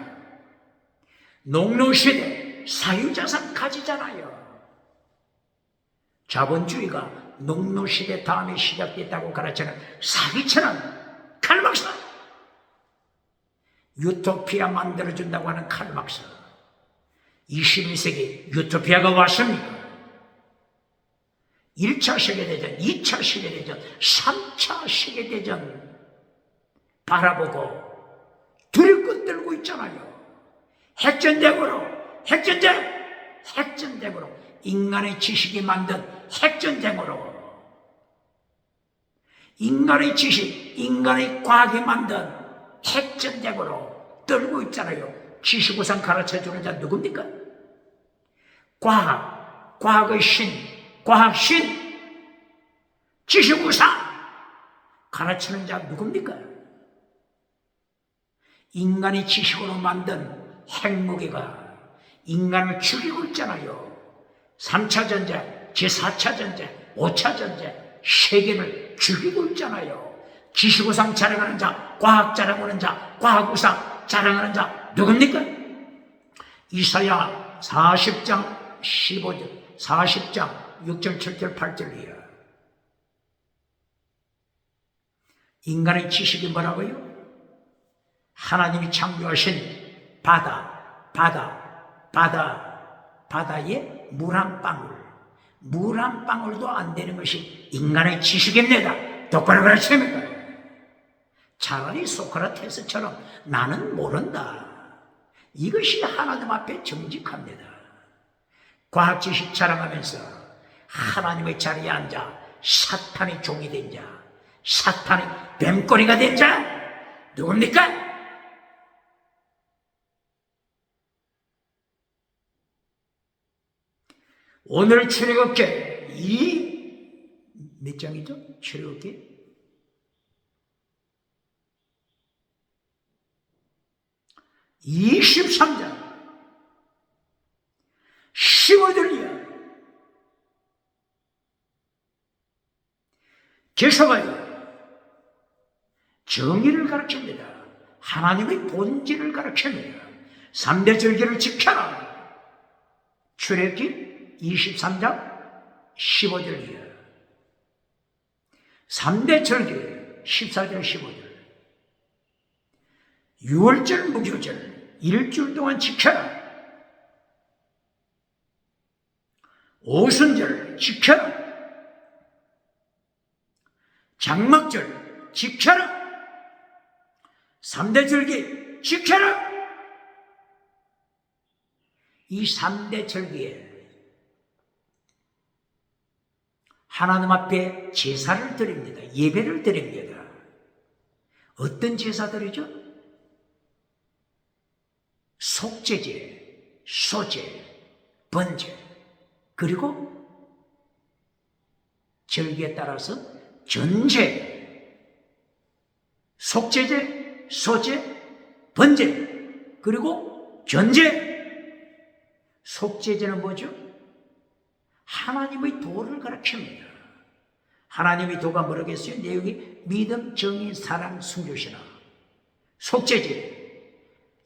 농노시대 사유재산 가지잖아요. 자본주의가 농노시대 다음에 시작됐다고 가르치는 사기치는 칼막사. 유토피아 만들어준다고 하는 칼막사. 21세기 유토피아가 왔습니까? 1차 세계대전, 2차 세계대전, 3차 세계대전 바라보고 두리껏 들고 있잖아요. 핵전쟁으로 인간의 지식이 만든 핵전쟁으로 인간의 지식, 인간의 과학이 만든 핵전쟁으로 떨고 있잖아요. 지식우상 가르쳐주는 자 누굽니까? 과학의 신, 과학신, 지식우상 가르치는 자 누굽니까? 인간의 지식으로 만든 핵무기가 인간을 죽이고 있잖아요. 3차 전쟁, 제4차 전쟁, 5차 전쟁, 세계를 죽이고 있잖아요. 지식우상 자랑하는 자, 과학 자랑하는 자, 과학우상 자랑하는 자 누굽니까? 이사야 40장 15절, 40장 6절, 7절, 8절이에요. 인간의 지식이 뭐라고요? 하나님이 창조하신 바다에 물 한 방울도 안 되는 것이 인간의 지식입니다. 똑바로 가르칩니까? 차라리 소크라테스처럼 나는 모른다. 이것이 하나님 앞에 정직합니다. 과학 지식 자랑하면서 하나님의 자리에 앉아 사탄의 종이 된 자, 사탄의 뱀꼬리가 된 자, 누굽니까? 오늘 출애굽기 몇 장이죠? 출애굽기 23장 15절이야. 계속하여 정의를 가르칩니다. 하나님의 본질을 가르칩니다. 3대 절기를 지켜라. 출애굽기 23장 15절이야. 3대 절기 14절 15절. 6월절 무교절 일주일 동안 지켜라. 오순절 지켜라. 장막절 지켜라. 3대 절기 지켜라. 이 3대 절기에 하나님 앞에 제사를 드립니다. 예배를 드립니다. 어떤 제사들이죠? 속죄제, 소제, 번제, 그리고 절기에 따라서 전제, 속죄제, 소제, 번제, 그리고 전제. 속죄제는 뭐죠? 하나님의 도를 가르칩니다. 하나님의 도가 뭐라고 했어요? 내용이 믿음, 정의, 사랑, 순교시라. 속죄제,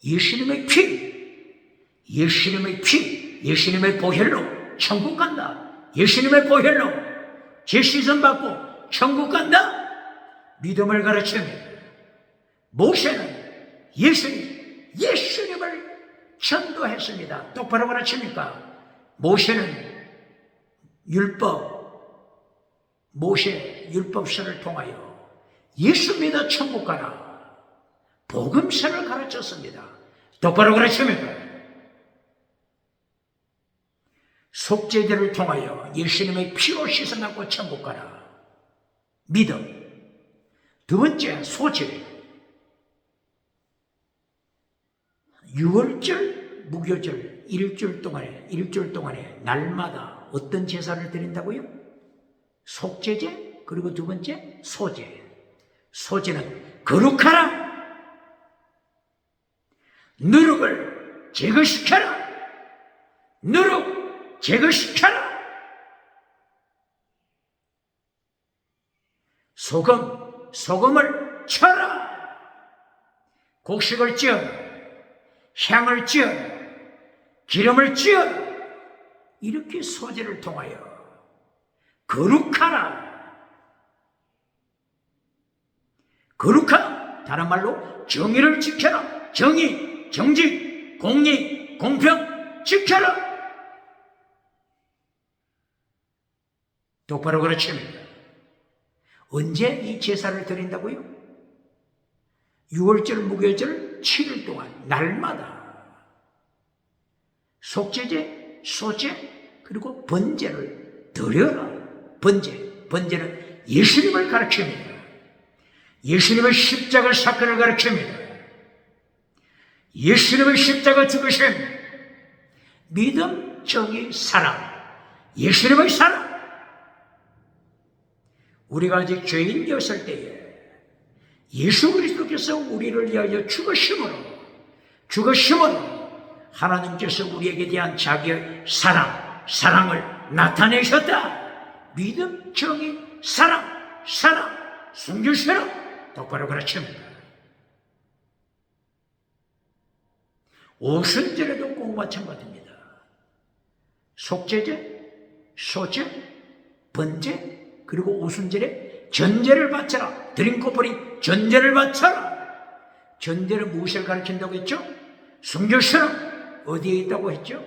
예수님의 피, 예수님의 피, 예수님의 보혈로 천국 간다. 예수님의 보혈로 죄시선 받고 천국 간다. 믿음을 가르칩니다. 모세는 예수님을 전도했습니다. 똑바로 가르칩니까? 모세는 모세 율법서를 통하여 예수 믿어 천국 가라. 복음서를 가르쳤습니다. 똑바로 가르칩니까? 속죄제를 통하여 예수님의 피로 씻어갖고 천국 가라. 믿음. 두 번째, 소제. 6월절, 무교절, 일주일 동안에 날마다 어떤 제사를 드린다고요? 속죄제, 그리고 두 번째, 소제. 소제는 거룩하라. 누룩을 제거시켜라. 누룩 제거시켜라. 소금을 쳐라. 곡식을 찌어라. 향을 찌어라. 기름을 찌어라. 이렇게 소제를 통하여 거룩하라. 거룩하라. 다른 말로 정의를 지켜라. 정의, 정직, 공의, 공평 지켜라. 똑바로 가르칩니다. 언제 이 제사를 드린다고요? 6월절, 무교절 7일 동안 날마다 속죄제, 소제, 그리고 번제를 드려라. 번제는 예수님을 가르칩니다. 예수님의 십자가 사건을 가르칩니다. 예수님의 십자가 죽으심, 믿음, 정의, 사랑, 예수님의 사랑. 우리가 아직 죄인이었을 때에 예수 그리스도께서 우리를 위하여 죽으심으로 하나님께서 우리에게 대한 자기의 사랑을 나타내셨다. 믿음, 정의, 사랑, 순교시라. 똑바로 가르칩니다. 오순절에도 꼭 마찬가지입니다. 속죄제, 소제, 번제, 그리고 오순절에 전제를 바쳐라. 드림코프리 전제를 바쳐라. 전제는 무엇을 가르친다고 했죠? 순교시라. 어디에 있다고 했죠?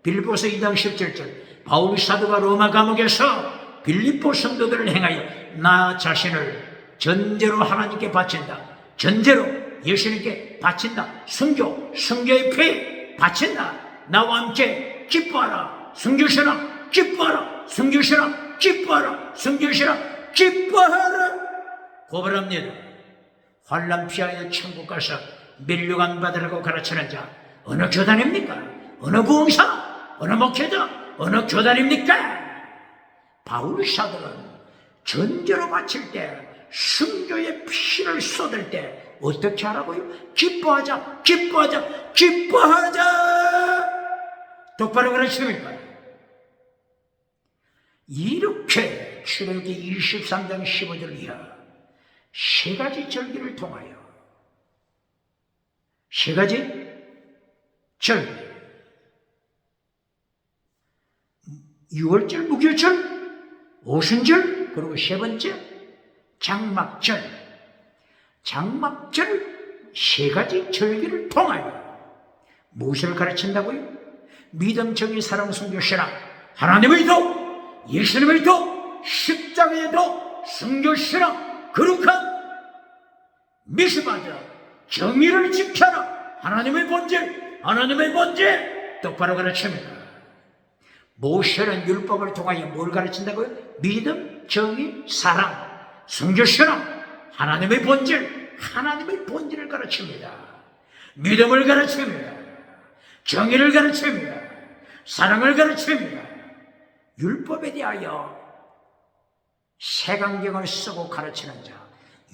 빌립보서 2장 17절. 바울 사도가 로마 감옥에서 빌립보 성도들을 행하여 나 자신을 전제로 하나님께 바친다. 전제로 예수님께 바친다. 순교의 피 바친다. 나와 함께 기뻐하라. 순교시라. 기뻐하라. 순교시라. 기뻐하라. 순교시라 기뻐하라. 고발합니다. 환난 피하여 천국 가서 면류관 받으라고 가르치는 자 어느 교단입니까? 어느 부흥사? 어느 목회자? 어느 교단입니까? 바울 사도는 전제로 바칠 때 순교의 피를 쏟을 때 어떻게 하라고요? 기뻐하자, 기뻐하자, 기뻐하자. 똑바로 가르칩니까? 이렇게 출애굽기 23장 15절 이하 세 가지 절기를 통하여 세 가지 절기 6월절, 무교절, 오순절, 그리고 세 번째 장막절 세 가지 절기를 통하여 무엇을 가르친다고요? 믿음, 정의, 사랑, 순교, 신앙, 하나님의 도, 예수님의 도, 십자가의 도, 순교, 신앙, 거룩한 미스바자, 정의를 지켜라. 하나님의 본질 똑바로 가르칩니다. 모세는 율법을 통하여 뭘 가르친다고요? 믿음, 정의, 사랑, 순교, 신앙, 하나님의 본질을 가르칩니다. 믿음을 가르칩니다. 정의를 가르칩니다. 사랑을 가르칩니다. 율법에 대하여 색안경을 쓰고 가르치는 자,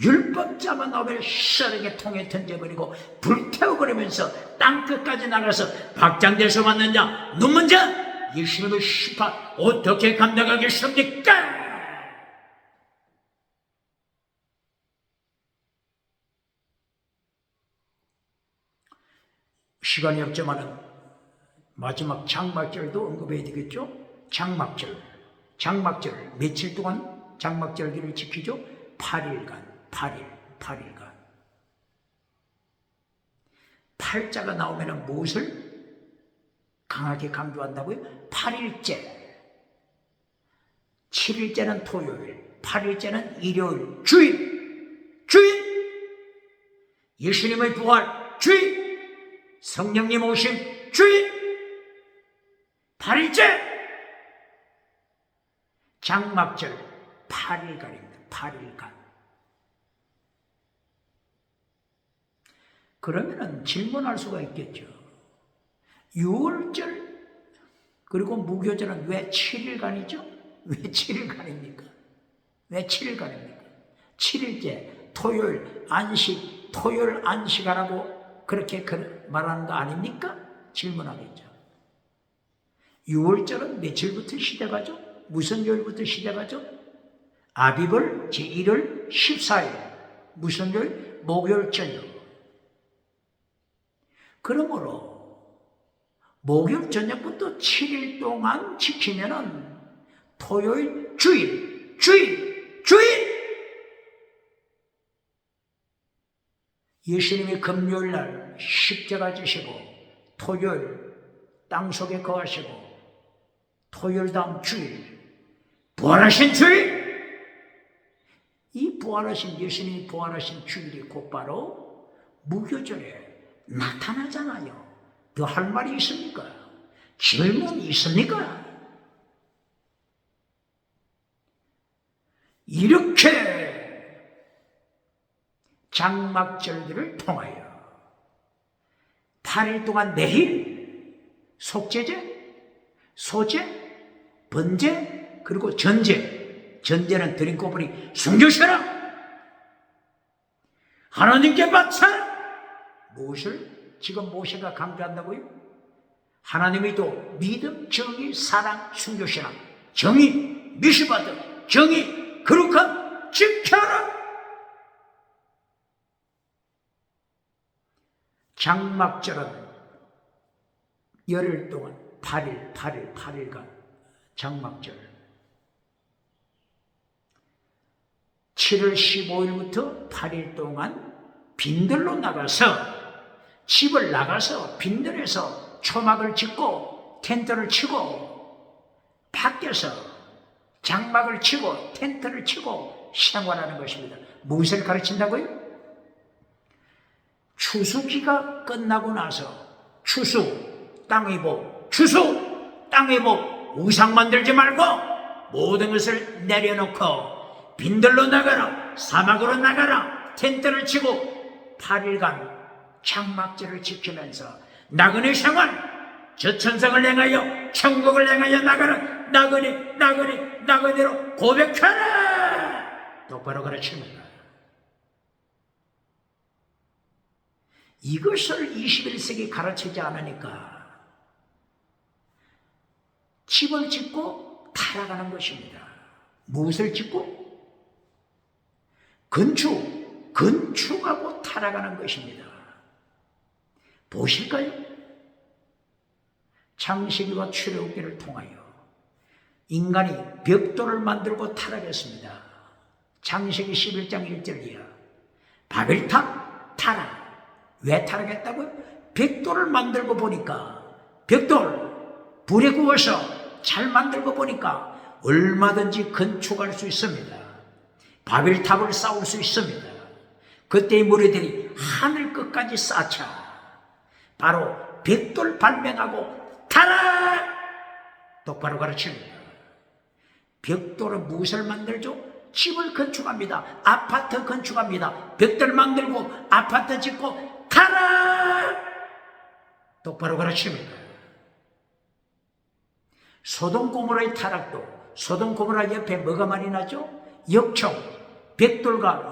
율법자만 업을 썰에게 통에 던져버리고 불태워버리면서 땅끝까지 나가서 박장대소 맞는 자, 눈먼 자, 예수님의 시파 어떻게 감당하겠습니까? 시간이 없지만은 마지막 장막절도 언급해야 되겠죠? 장막절 며칠 동안 장막절기를 지키죠? 8일간. 팔자가 나오면 무엇을 강하게 강조한다고요? 8일째. 7일째는 토요일, 8일째는 일요일, 주일. 예수님의 부활, 주일. 성령님 오심, 주일. 8일째. 장막절 8일간입니다. 8일간. 그러면은 질문할 수가 있겠죠. 6월절 그리고 무교절은 왜 7일간이죠? 왜 7일간입니까? 왜 7일간입니까? 7일째 토요일 안식하라고 그렇게 말하는 거 아닙니까? 질문하겠죠. 6월절은 며칠부터 시작하죠? 무슨 요일부터 시작하죠? 아비벌 제1월 14일. 무슨 요일? 목요일 저녁. 그러므로 목요일 저녁부터 7일 동안 지키면은 토요일 주일. 예수님이 금요일 날 십자가 지시고 토요일 땅속에 거하시고 토요일 다음 주일 부활하신 주일. 이 부활하신 예수님이 부활하신 주일이 곧바로 무교절에 나타나잖아요. 더 할 말이 있습니까? 질문이 있습니까? 이렇게 장막절기를 통하여 8일 동안 매일 속죄제, 소제, 번제, 그리고 전제. 전제는 드린 꼬부리 순교시라. 하나님께 바쳐라. 무엇을 지금 모세가 강조한다고요? 하나님의 도, 믿음, 정의, 사랑, 순교신앙, 정의, 미시바드, 정의, 거룩함, 지켜라. 장막절은 열흘 동안 8일간 장막절 7월 15일부터 8일 동안 빈들로 나가서 집을 나가서 빈들에서 초막을 짓고 텐트를 치고 밖에서 장막을 치고 텐트를 치고 생활하는 것입니다. 무엇을 가르친다고요? 추수기가 끝나고 나서 추수 땅의 복 의상 만들지 말고 모든 것을 내려놓고 빈들로 나가라, 사막으로 나가라, 텐트를 치고 8일간 장막제를 지키면서 나그네 생활, 저 천성을 향하여 천국을 향하여 나가라. 나그네로 고백하라. 똑바로 가르칩니다. 이것을 21세기 가르치지 않으니까 집을 짓고 타락하는 것입니다. 무엇을 짓고? 건축하고 타락하는 것입니다. 보실까요? 창세기와 출애굽기를 통하여 인간이 벽돌을 만들고 타락했습니다. 창세기 11장 1절이야. 바벨탑 타락. 왜 타락했다고요? 벽돌을 만들고 보니까, 벽돌 불에 구워서 잘 만들고 보니까 얼마든지 건축할 수 있습니다. 바벨탑을 쌓을 수 있습니다. 그때의 무리들이 하늘 끝까지 쌓자. 바로 벽돌 발명하고 타락! 똑바로 가르칩니다. 벽돌은 무엇을 만들죠? 집을 건축합니다. 아파트 건축합니다. 벽돌 만들고 아파트 짓고 타락! 똑바로 가르칩니다. 소돔 고모라의 타락도, 소돔 고모라 옆에 뭐가 많이 나죠? 역청, 벽돌과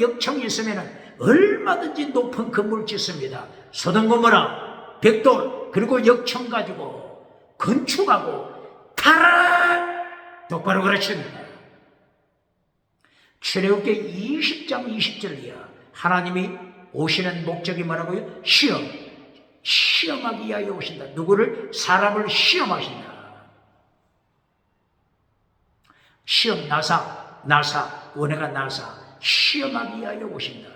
역청이 있으면 얼마든지 높은 건물을 짓습니다. 소돔 고모라, 벽돌, 그리고 역청 가지고 건축하고 타락! 똑바로 가르칩니다. 출애굽기 20장 20절이야. 하나님이 오시는 목적이 뭐라고요? 시험하기 위하여 오신다. 누구를? 사람을 시험하신다. 시험, 원해가 나사, 시험하기 위하여 오신다.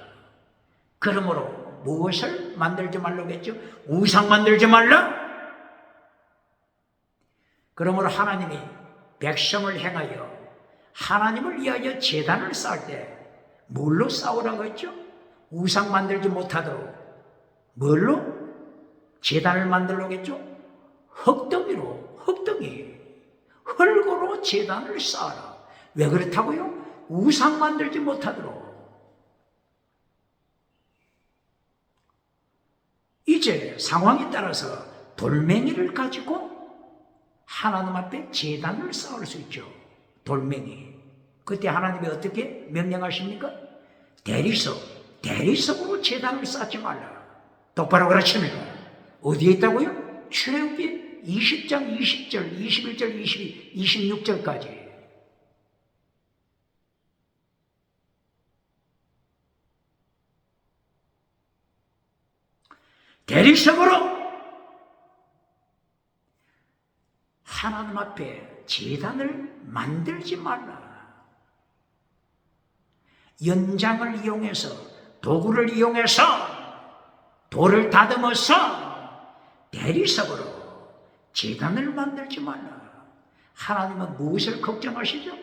그러므로 무엇을 만들지 말라고 했죠? 우상 만들지 말라? 그러므로 하나님이 백성을 향하여 하나님을 위하여 제단을 쌓을 때 뭘로 쌓으라고 했죠? 우상 만들지 못하도록 뭘로? 제단을 만들라고 했죠? 흙으로 제단을 쌓아라. 왜 그렇다고요? 우상 만들지 못하도록. 이제 상황에 따라서 돌멩이를 가지고 하나님 앞에 제단을 쌓을 수 있죠. 돌멩이. 그때 하나님이 어떻게 명령하십니까? 대리석으로 제단을 쌓지 말라. 똑바로 가르칩니다. 어디에 있다고요? 출애굽기 20장 20절, 21절, 22, 26절까지. 대리석으로 하나님 앞에 제단을 만들지 말라. 연장을 이용해서, 도구를 이용해서, 돌을 다듬어서 대리석으로 제단을 만들지 말라. 하나님은 무엇을 걱정하시죠?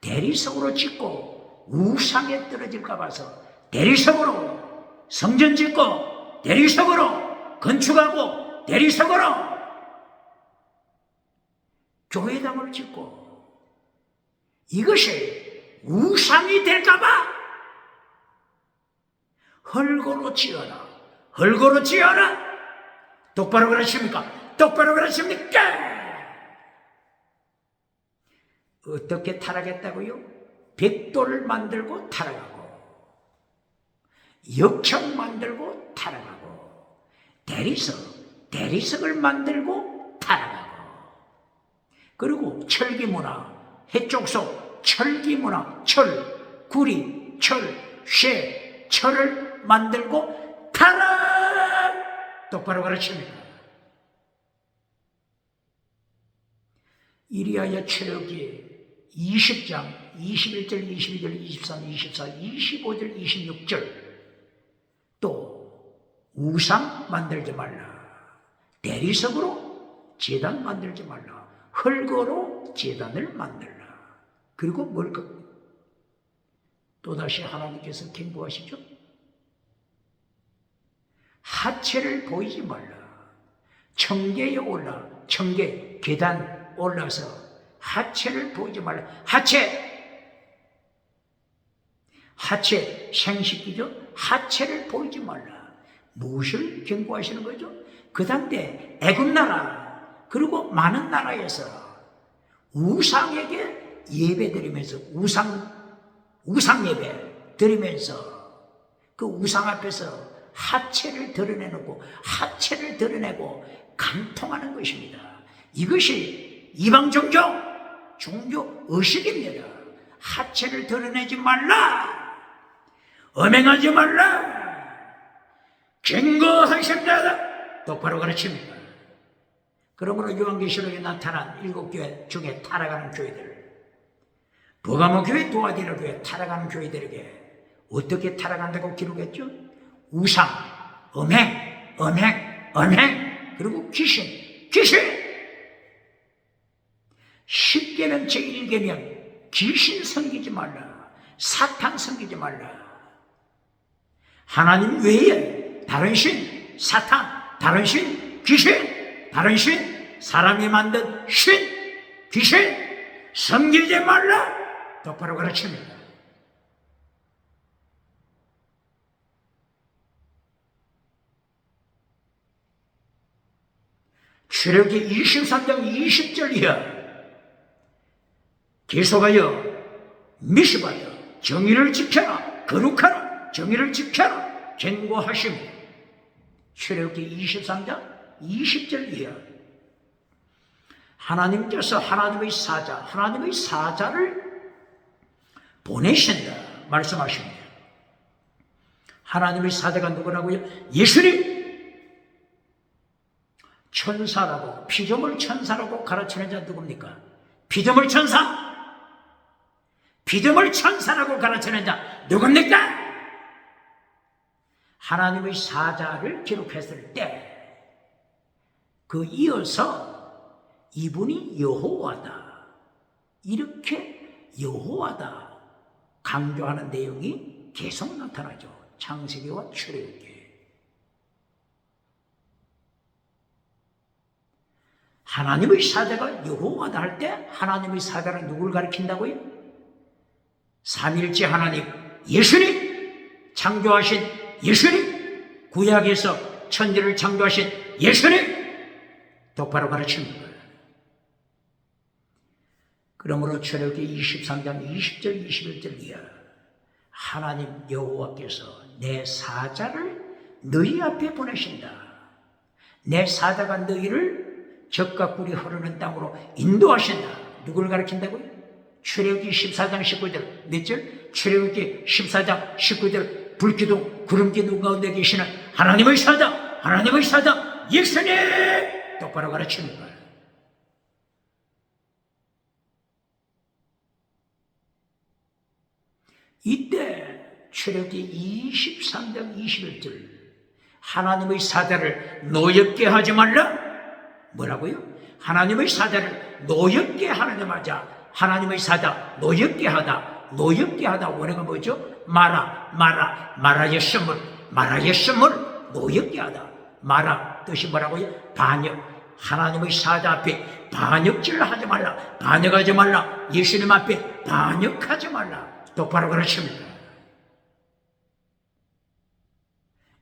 대리석으로 짓고 우상에 떨어질까 봐서 대리석으로 성전 짓고 대리석으로 건축하고 대리석으로 교회당을 짓고 이것이 우상이 될까 봐 헐고로 지어라. 똑바로 그러십니까? 똑바로 그러십니까? 어떻게 타락했다고요? 벽돌을 만들고 타락하고, 역청 만들고 타락하고, 대리석을 만들고 타락하고, 그리고 철기문화, 해쪽속 철기문화, 구리, 쇠, 철을 만들고 타락! 똑바로 가르칩니다. 이리하여 출애굽기 20장 21절, 22절, 23, 24, 25절, 26절 또 우상 만들지 말라. 대리석으로 제단 만들지 말라. 흙으로 제단을 만들라. 그리고 뭘까? 또다시 하나님께서 경고하시죠. 하체를 보이지 말라. 청계에 올라, 청계, 계단, 올라서 하체를 보지 말라. 하체 생식기죠. 하체를 보이지 말라. 무엇을 경고하시는 거죠? 그 당대 애굽 나라 그리고 많은 나라에서 우상에게 예배드리면서 우상 예배 드리면서 그 우상 앞에서 하체를 드러내고 하체를 드러내고 간통하는 것입니다. 이것이 이방 종교 의식입니다. 하체를 드러내지 말라. 음행하지 말라. 경고하신다. 똑바로 가르칩니다. 그러므로 요한계시록에 나타난 7교회 중에 타락하는 교회들, 버가모 교회, 도아디라 교회 타락하는 교회들에게 어떻게 타락한다고 기록했죠? 우상, 음행, 그리고 귀신. 10계명 제1계명 귀신 섬기지 말라. 사탄 섬기지 말라. 하나님 외에 다른 신, 사탄, 다른 신, 귀신, 다른 신, 사람이 만든 신, 귀신 섬기지 말라. 똑바로 가르칩니다. 출애굽기 23장 20절 이하 계속하여 미시바다 정의를 지켜라, 거룩하라, 정의를 지켜라 경고하십니다. 출애굽기 23장 20절 이하 하나님께서 하나님의 사자를 보내신다 말씀하십니다. 하나님의 사자가 누구라고요? 예수님. 천사라고, 피조물 천사라고 가르치는 자 누굽니까? 피조물 천사라고 가르치는 자 누굽니까? 하나님의 사자를 기록했을 때 그 이어서 이분이 여호와다, 이렇게 여호와다 강조하는 내용이 계속 나타나죠. 창세기와 출애굽기. 하나님의 사자가 여호와다 할 때 하나님의 사자는 누굴 가리킨다고요? 삼일째 하나님 예수님, 창조하신 예수님, 구약에서 천지를 창조하신 예수님 똑바로 가르치는 거예요. 그러므로 출애굽기 23장 20절 21절 이하 하나님 여호와께서 내 사자를 너희 앞에 보내신다. 내 사자가 너희를 젖과 꿀이 흐르는 땅으로 인도하신다. 누구를 가르친다고요? 출애굽기 14장 19절 몇 절? 출애굽기 14장 19절 불기둥 구름기둥 가운데 계시는 하나님의 사자 예수님 똑바로 가르치는 거예요. 이때 출애굽기 23장 21절 하나님의 사자를 노엽게 하지 말라. 뭐라고요? 하나님의 사자를 노엽게 하느냐 마자 하나님의 사자 노엽게 하다 원어가 뭐죠? 마라의 선물 노엽게 하다. 마라 뜻이 뭐라고요? 반역. 하나님의 사자 앞에 반역질 하지 말라. 반역하지 말라. 예수님 앞에 반역하지 말라. 똑바로 가르칩니다.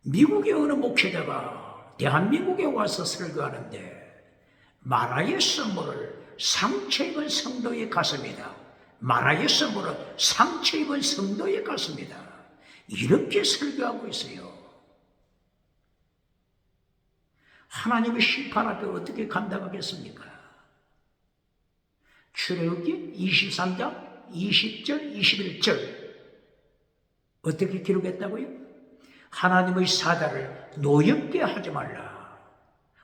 미국의 어느 목회자가 대한민국에 와서 설교하는데 마라의 선물을 상처 입은 성도에 갔습니다. 마라의 선물은 상처 입은 성도에 갔습니다. 이렇게 설교하고 있어요. 하나님의 심판 앞에 어떻게 감당하겠습니까? 출애굽기 23장 20절 21절 어떻게 기록했다고요? 하나님의 사자를 노엽게 하지 말라.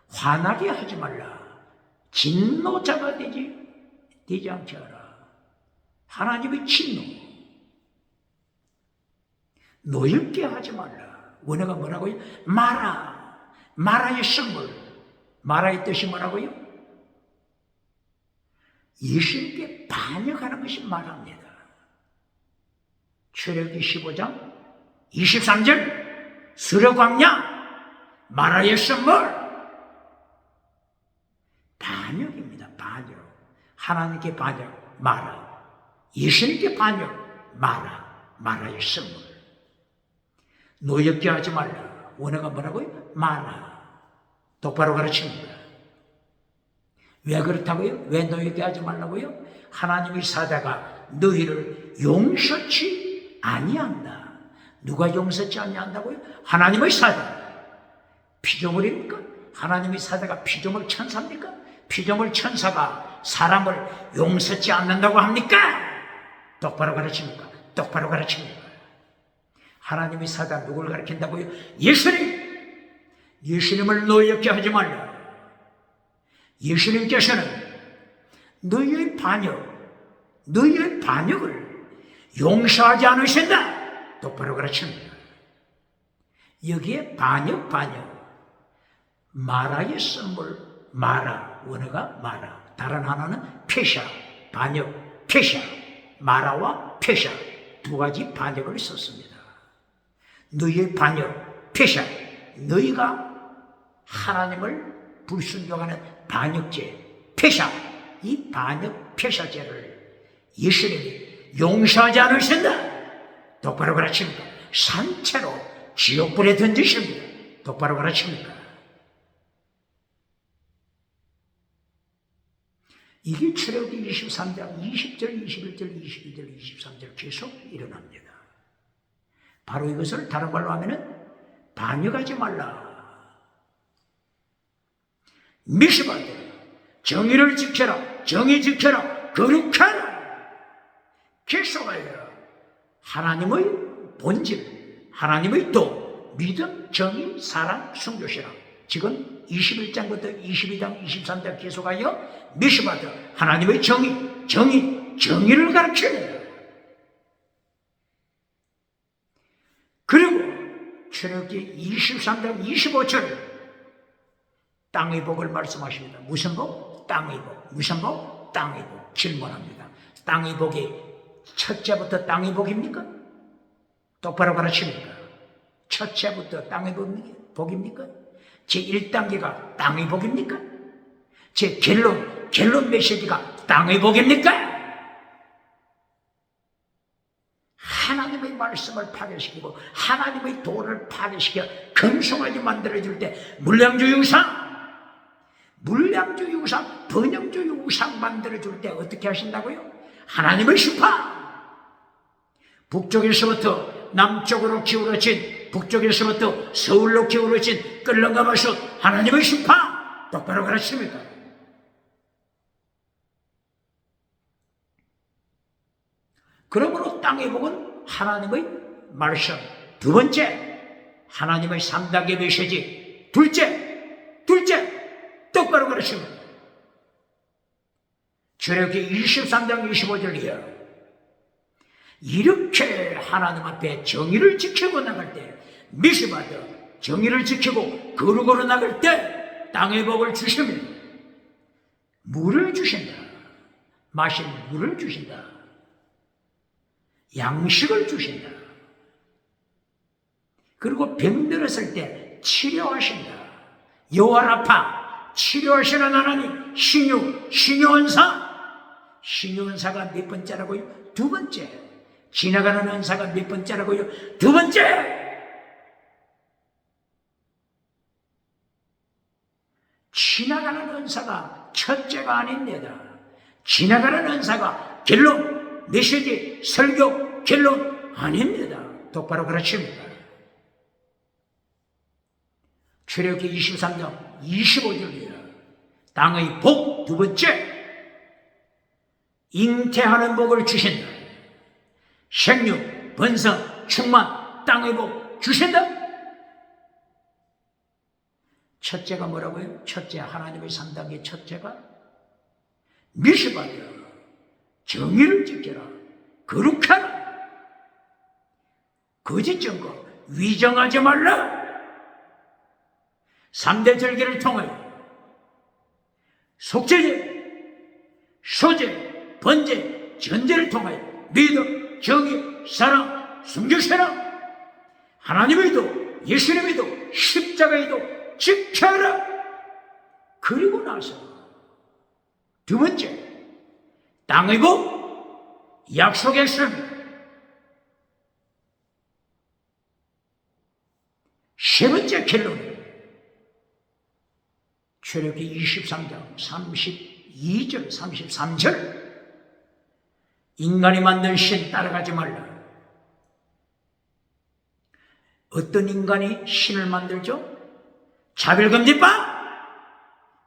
화나게 하지 말라. 진노자가 되지 않게 하라. 하나님의 진노. 노엽게 하지 말라. 원어가 뭐라고요? 마라의 선물. 마라의 뜻이 뭐라고요? 예수님께 반역하는 것이 마라입니다. 출애굽기 15장 23절 스르광야 마라의 선물 반역입니다. 반역. 하나님께 반역 마라. 예수님께 반역 마라. 마라의 선물. 노엽게 하지 말라. 원어가 뭐라고요? 마라. 똑바로 가르칩니다. 왜 그렇다고요? 왜 노엽게 하지 말라고요? 하나님의 사자가 너희를 용서치 아니한다. 누가 용서치 아니한다고요? 하나님의 사자. 피조물입니까? 하나님의 사자가 피조물 천사입니까? 피조물 천사가 사람을 용서치 않는다고 합니까? 똑바로 가르칩니까? 똑바로 가르칩니까? 하나님의 사자 누굴 가르친다고요? 예수님! 예수님을 노엽게 하지 말라. 예수님께서는 너희의 반역을 용서하지 않으신다. 똑바로 가르칩니다. 여기에 반역. 마라의 선물, 마라, 원어가 마라. 다른 하나는 폐샤, 반역, 폐샤. 마라와 폐샤 두 가지 반역을 썼습니다. 너희의 반역, 폐샤. 너희가 하나님을 불순종하는 반역죄, 폐샤. 이 반역, 폐샤죄를 예수님이 용서하지 않으신다. 똑바로 가르칩니다. 산채로 지옥불에 던지십니다. 똑바로 가르칩니다. 이게 출애굽기 23장 20절, 21절, 22절, 23절 계속 일어납니다. 바로 이것을 다른 말로 하면은 반역하지 말라. 미시바되 정의를 지켜라. 정의 지켜라. 거룩하라. 계속하여 하나님의 본질, 하나님의 도, 믿음, 정의, 사랑, 순교시라. 지금 21장부터 22장, 23장 계속하여 미시바드 하나님의 정의를 가르칩니다. 그리고 출애굽기 23장 25절 땅의 복을 말씀하십니다. 무슨 복? 땅의 복. 무슨 복? 땅의 복. 질문합니다. 땅의 복이 첫째부터 땅의 복입니까? 똑바로 가르칩니까? 첫째부터 땅의 복입니까? 제1단계가 땅의 복입니까? 제 결론 메시지가 땅의 복입니까? 하나님의 말씀을 파괴시키고 하나님의 도를 파괴시켜 금송아지 만들어줄 때 물량주의 우상, 번영주의 우상 만들어줄 때 어떻게 하신다고요? 하나님의 심판. 북쪽에서부터 남쪽으로 기울어진, 북쪽에서부터 서울로 기울어진 끌렁가마솥 하나님의 심판. 똑바로 가르칩니다. 그러므로 땅의 복은 하나님의 말씀. 두 번째, 하나님의 3단계 메시지. 둘째, 똑바로 가르칩니다. 출애굽기 23장 25절이요. 이렇게 하나님 앞에 정의를 지키고 나갈 때, 미시바드 정의를 지키고 거룩으로 나갈 때 땅의 복을 주십니다. 물을 주신다. 마실 물을 주신다. 양식을 주신다. 그리고 병들었을 때 치료하신다. 여호와라파 치료하시는 하나님, 신유은사가 몇 번째라고요? 두 번째. 지나가는 은사가 몇 번째라고요? 두 번째. 지나가는 은사가 첫째가 아닙니다. 지나가는 은사가 결론, 메시지, 설교, 결론 아닙니다. 똑바로 가르칩니다. 출애굽기 23장 25절이에요. 땅의 복 두 번째. 잉태하는 복을 주신다. 생육, 번성, 충만, 땅의 복 주신다. 첫째가 뭐라고요? 첫째, 하나님의 3단계 첫째가 미시바되어 정의를 지켜라. 거룩하라. 거짓 증거, 위정하지 말라. 3대 절기를 통하여 속죄제, 소제, 번제, 전제를 통하여 믿음, 정의, 사랑, 순교시라. 하나님의 도, 예수님의 도, 십자가의 도 지켜라. 그리고 나서 두 번째, 땅의 복, 약속의 씀. 10번째 결론은 출애굽기 23장 32절 33절 인간이 만든 신 따라가지 말라. 어떤 인간이 신을 만들죠? 차별금지법!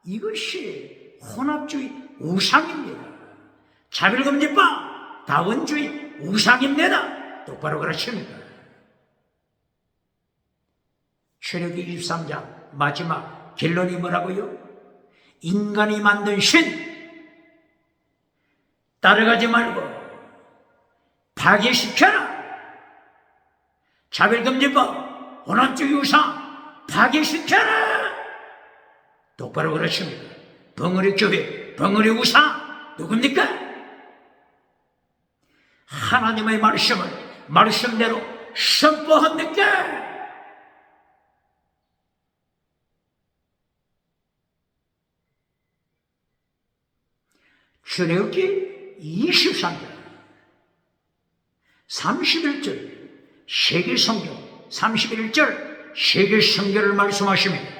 이것이 혼합주의 우상입니다. 차별금지법, 다원주의 우상입니다. 똑바로 가르칩니다. 출애굽기 23장 마지막 결론이 뭐라고요? 인간이 만든 신 따라가지 말고 파괴시켜라. 차별금지법, 혼합주의 우상 파괴시켜라. 똑바로 그러십니다. 벙어리 교회, 벙어리 우상 누굽니까? 하나님의 말씀을 말씀대로 선포합니까? 출애굽기 23장 31절 세계성경 31절 세계성경을 말씀하십니다.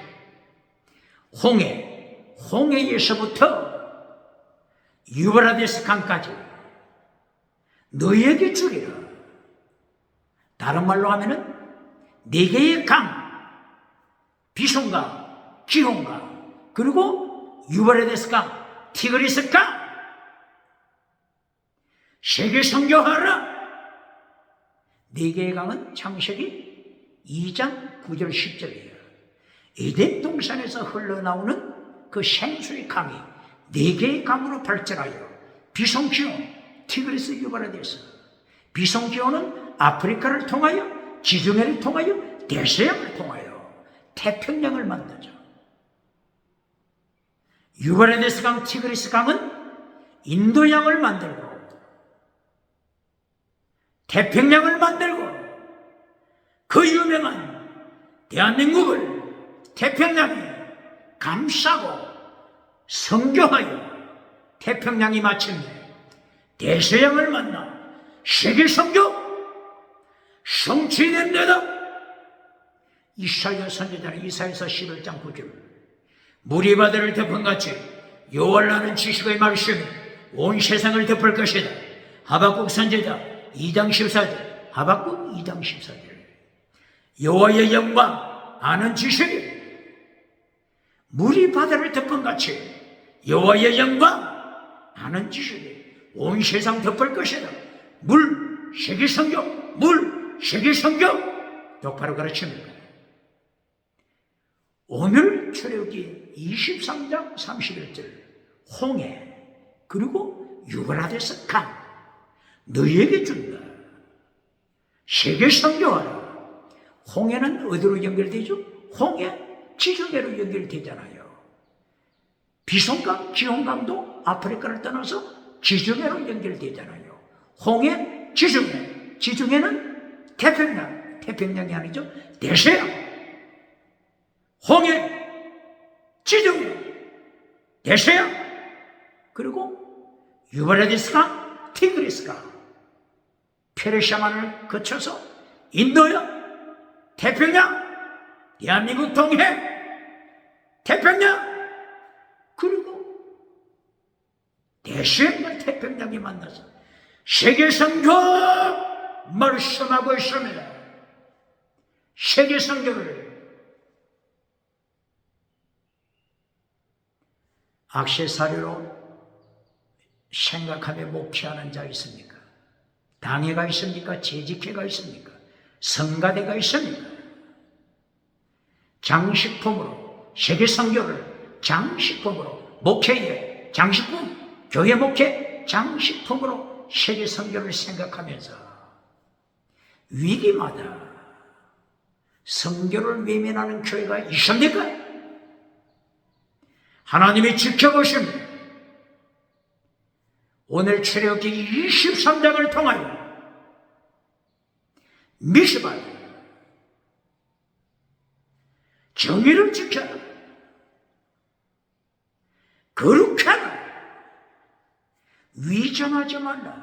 홍해에서부터 유브라데스 강까지 너희에게 주리라. 다른 말로 하면은 네 개의 강, 비손강, 기혼강, 그리고 유브라데스 강, 티그리스 강. 세계 선교하라. 네 개의 강은 창세기 2장 9절 10절이에요. 에덴 동산에서 흘러나오는 그 생수의 강이 네 개의 강으로 발전하여 비손, 기온, 티그리스, 유브라데스. 비손, 기온은 아프리카를 통하여 지중해를 통하여 대서양을 통하여 태평양을 만나죠. 유브라데스 강, 티그리스 강은 인도양을 만들고 태평양을 만들고 그 유명한 대한민국을 태평양에 감싸고 선교하여 태평양이 마침내 대서양을 만나 세계 선교 성취됩니다. 이사야 선지자는 이사야서 11장 9절 물이 바다를 덮은같이 여호와를 아는 지식의 말씀이 온 세상을 덮을 것이다. 하박국 선지자 2장 14절 하박국 2장 14절 여호와의 영광 아는 지식이 물이 바다를 덮은같이 여호와의 영광 아는 지식이 온 세상 덮을 것이다. 물 세계 선교, 물 세계 선교 똑바로 가르칩니다. 오늘 출애굽기 23장 31절 홍해 그리고 유브라데스 강 너희에게 준다. 세계 선교하라. 홍해는 어디로 연결되죠? 홍해 지중해로 연결되잖아요. 비손강, 기온강도 아프리카를 떠나서 지중해로 연결되잖아요. 홍해, 지중해. 지중해는 태평양, 태평양이 아니죠. 대서양. 홍해, 지중해, 대서양. 그리고 유브라데스강, 티그리스강. 페르시아만을 거쳐서 인도양, 태평양, 대한민국 동해, 태평양, 그리고 대서양과 태평양이 만나서 세계 선교 말씀하고 있습니다. 세계 선교를 액세서리로 생각하며 목회하는 자 있습니까? 당회가 있습니까? 재직회가 있습니까? 성가대가 있습니까? 장식품으로 세계 선교를 장식품으로 목회의 장식품, 교회 목회 장식품으로 세계 선교를 생각하면서 위기마다 선교를 외면하는 교회가 있습니까? 하나님이 지켜보십니다. 오늘 출애굽기 23장을 통하여 미스바에 정의를 지켜라. 거룩하라. 위정하지 말라.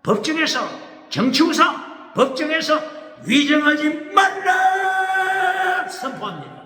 법정에서 정치우사 법정에서 위정하지 말라 선포합니다.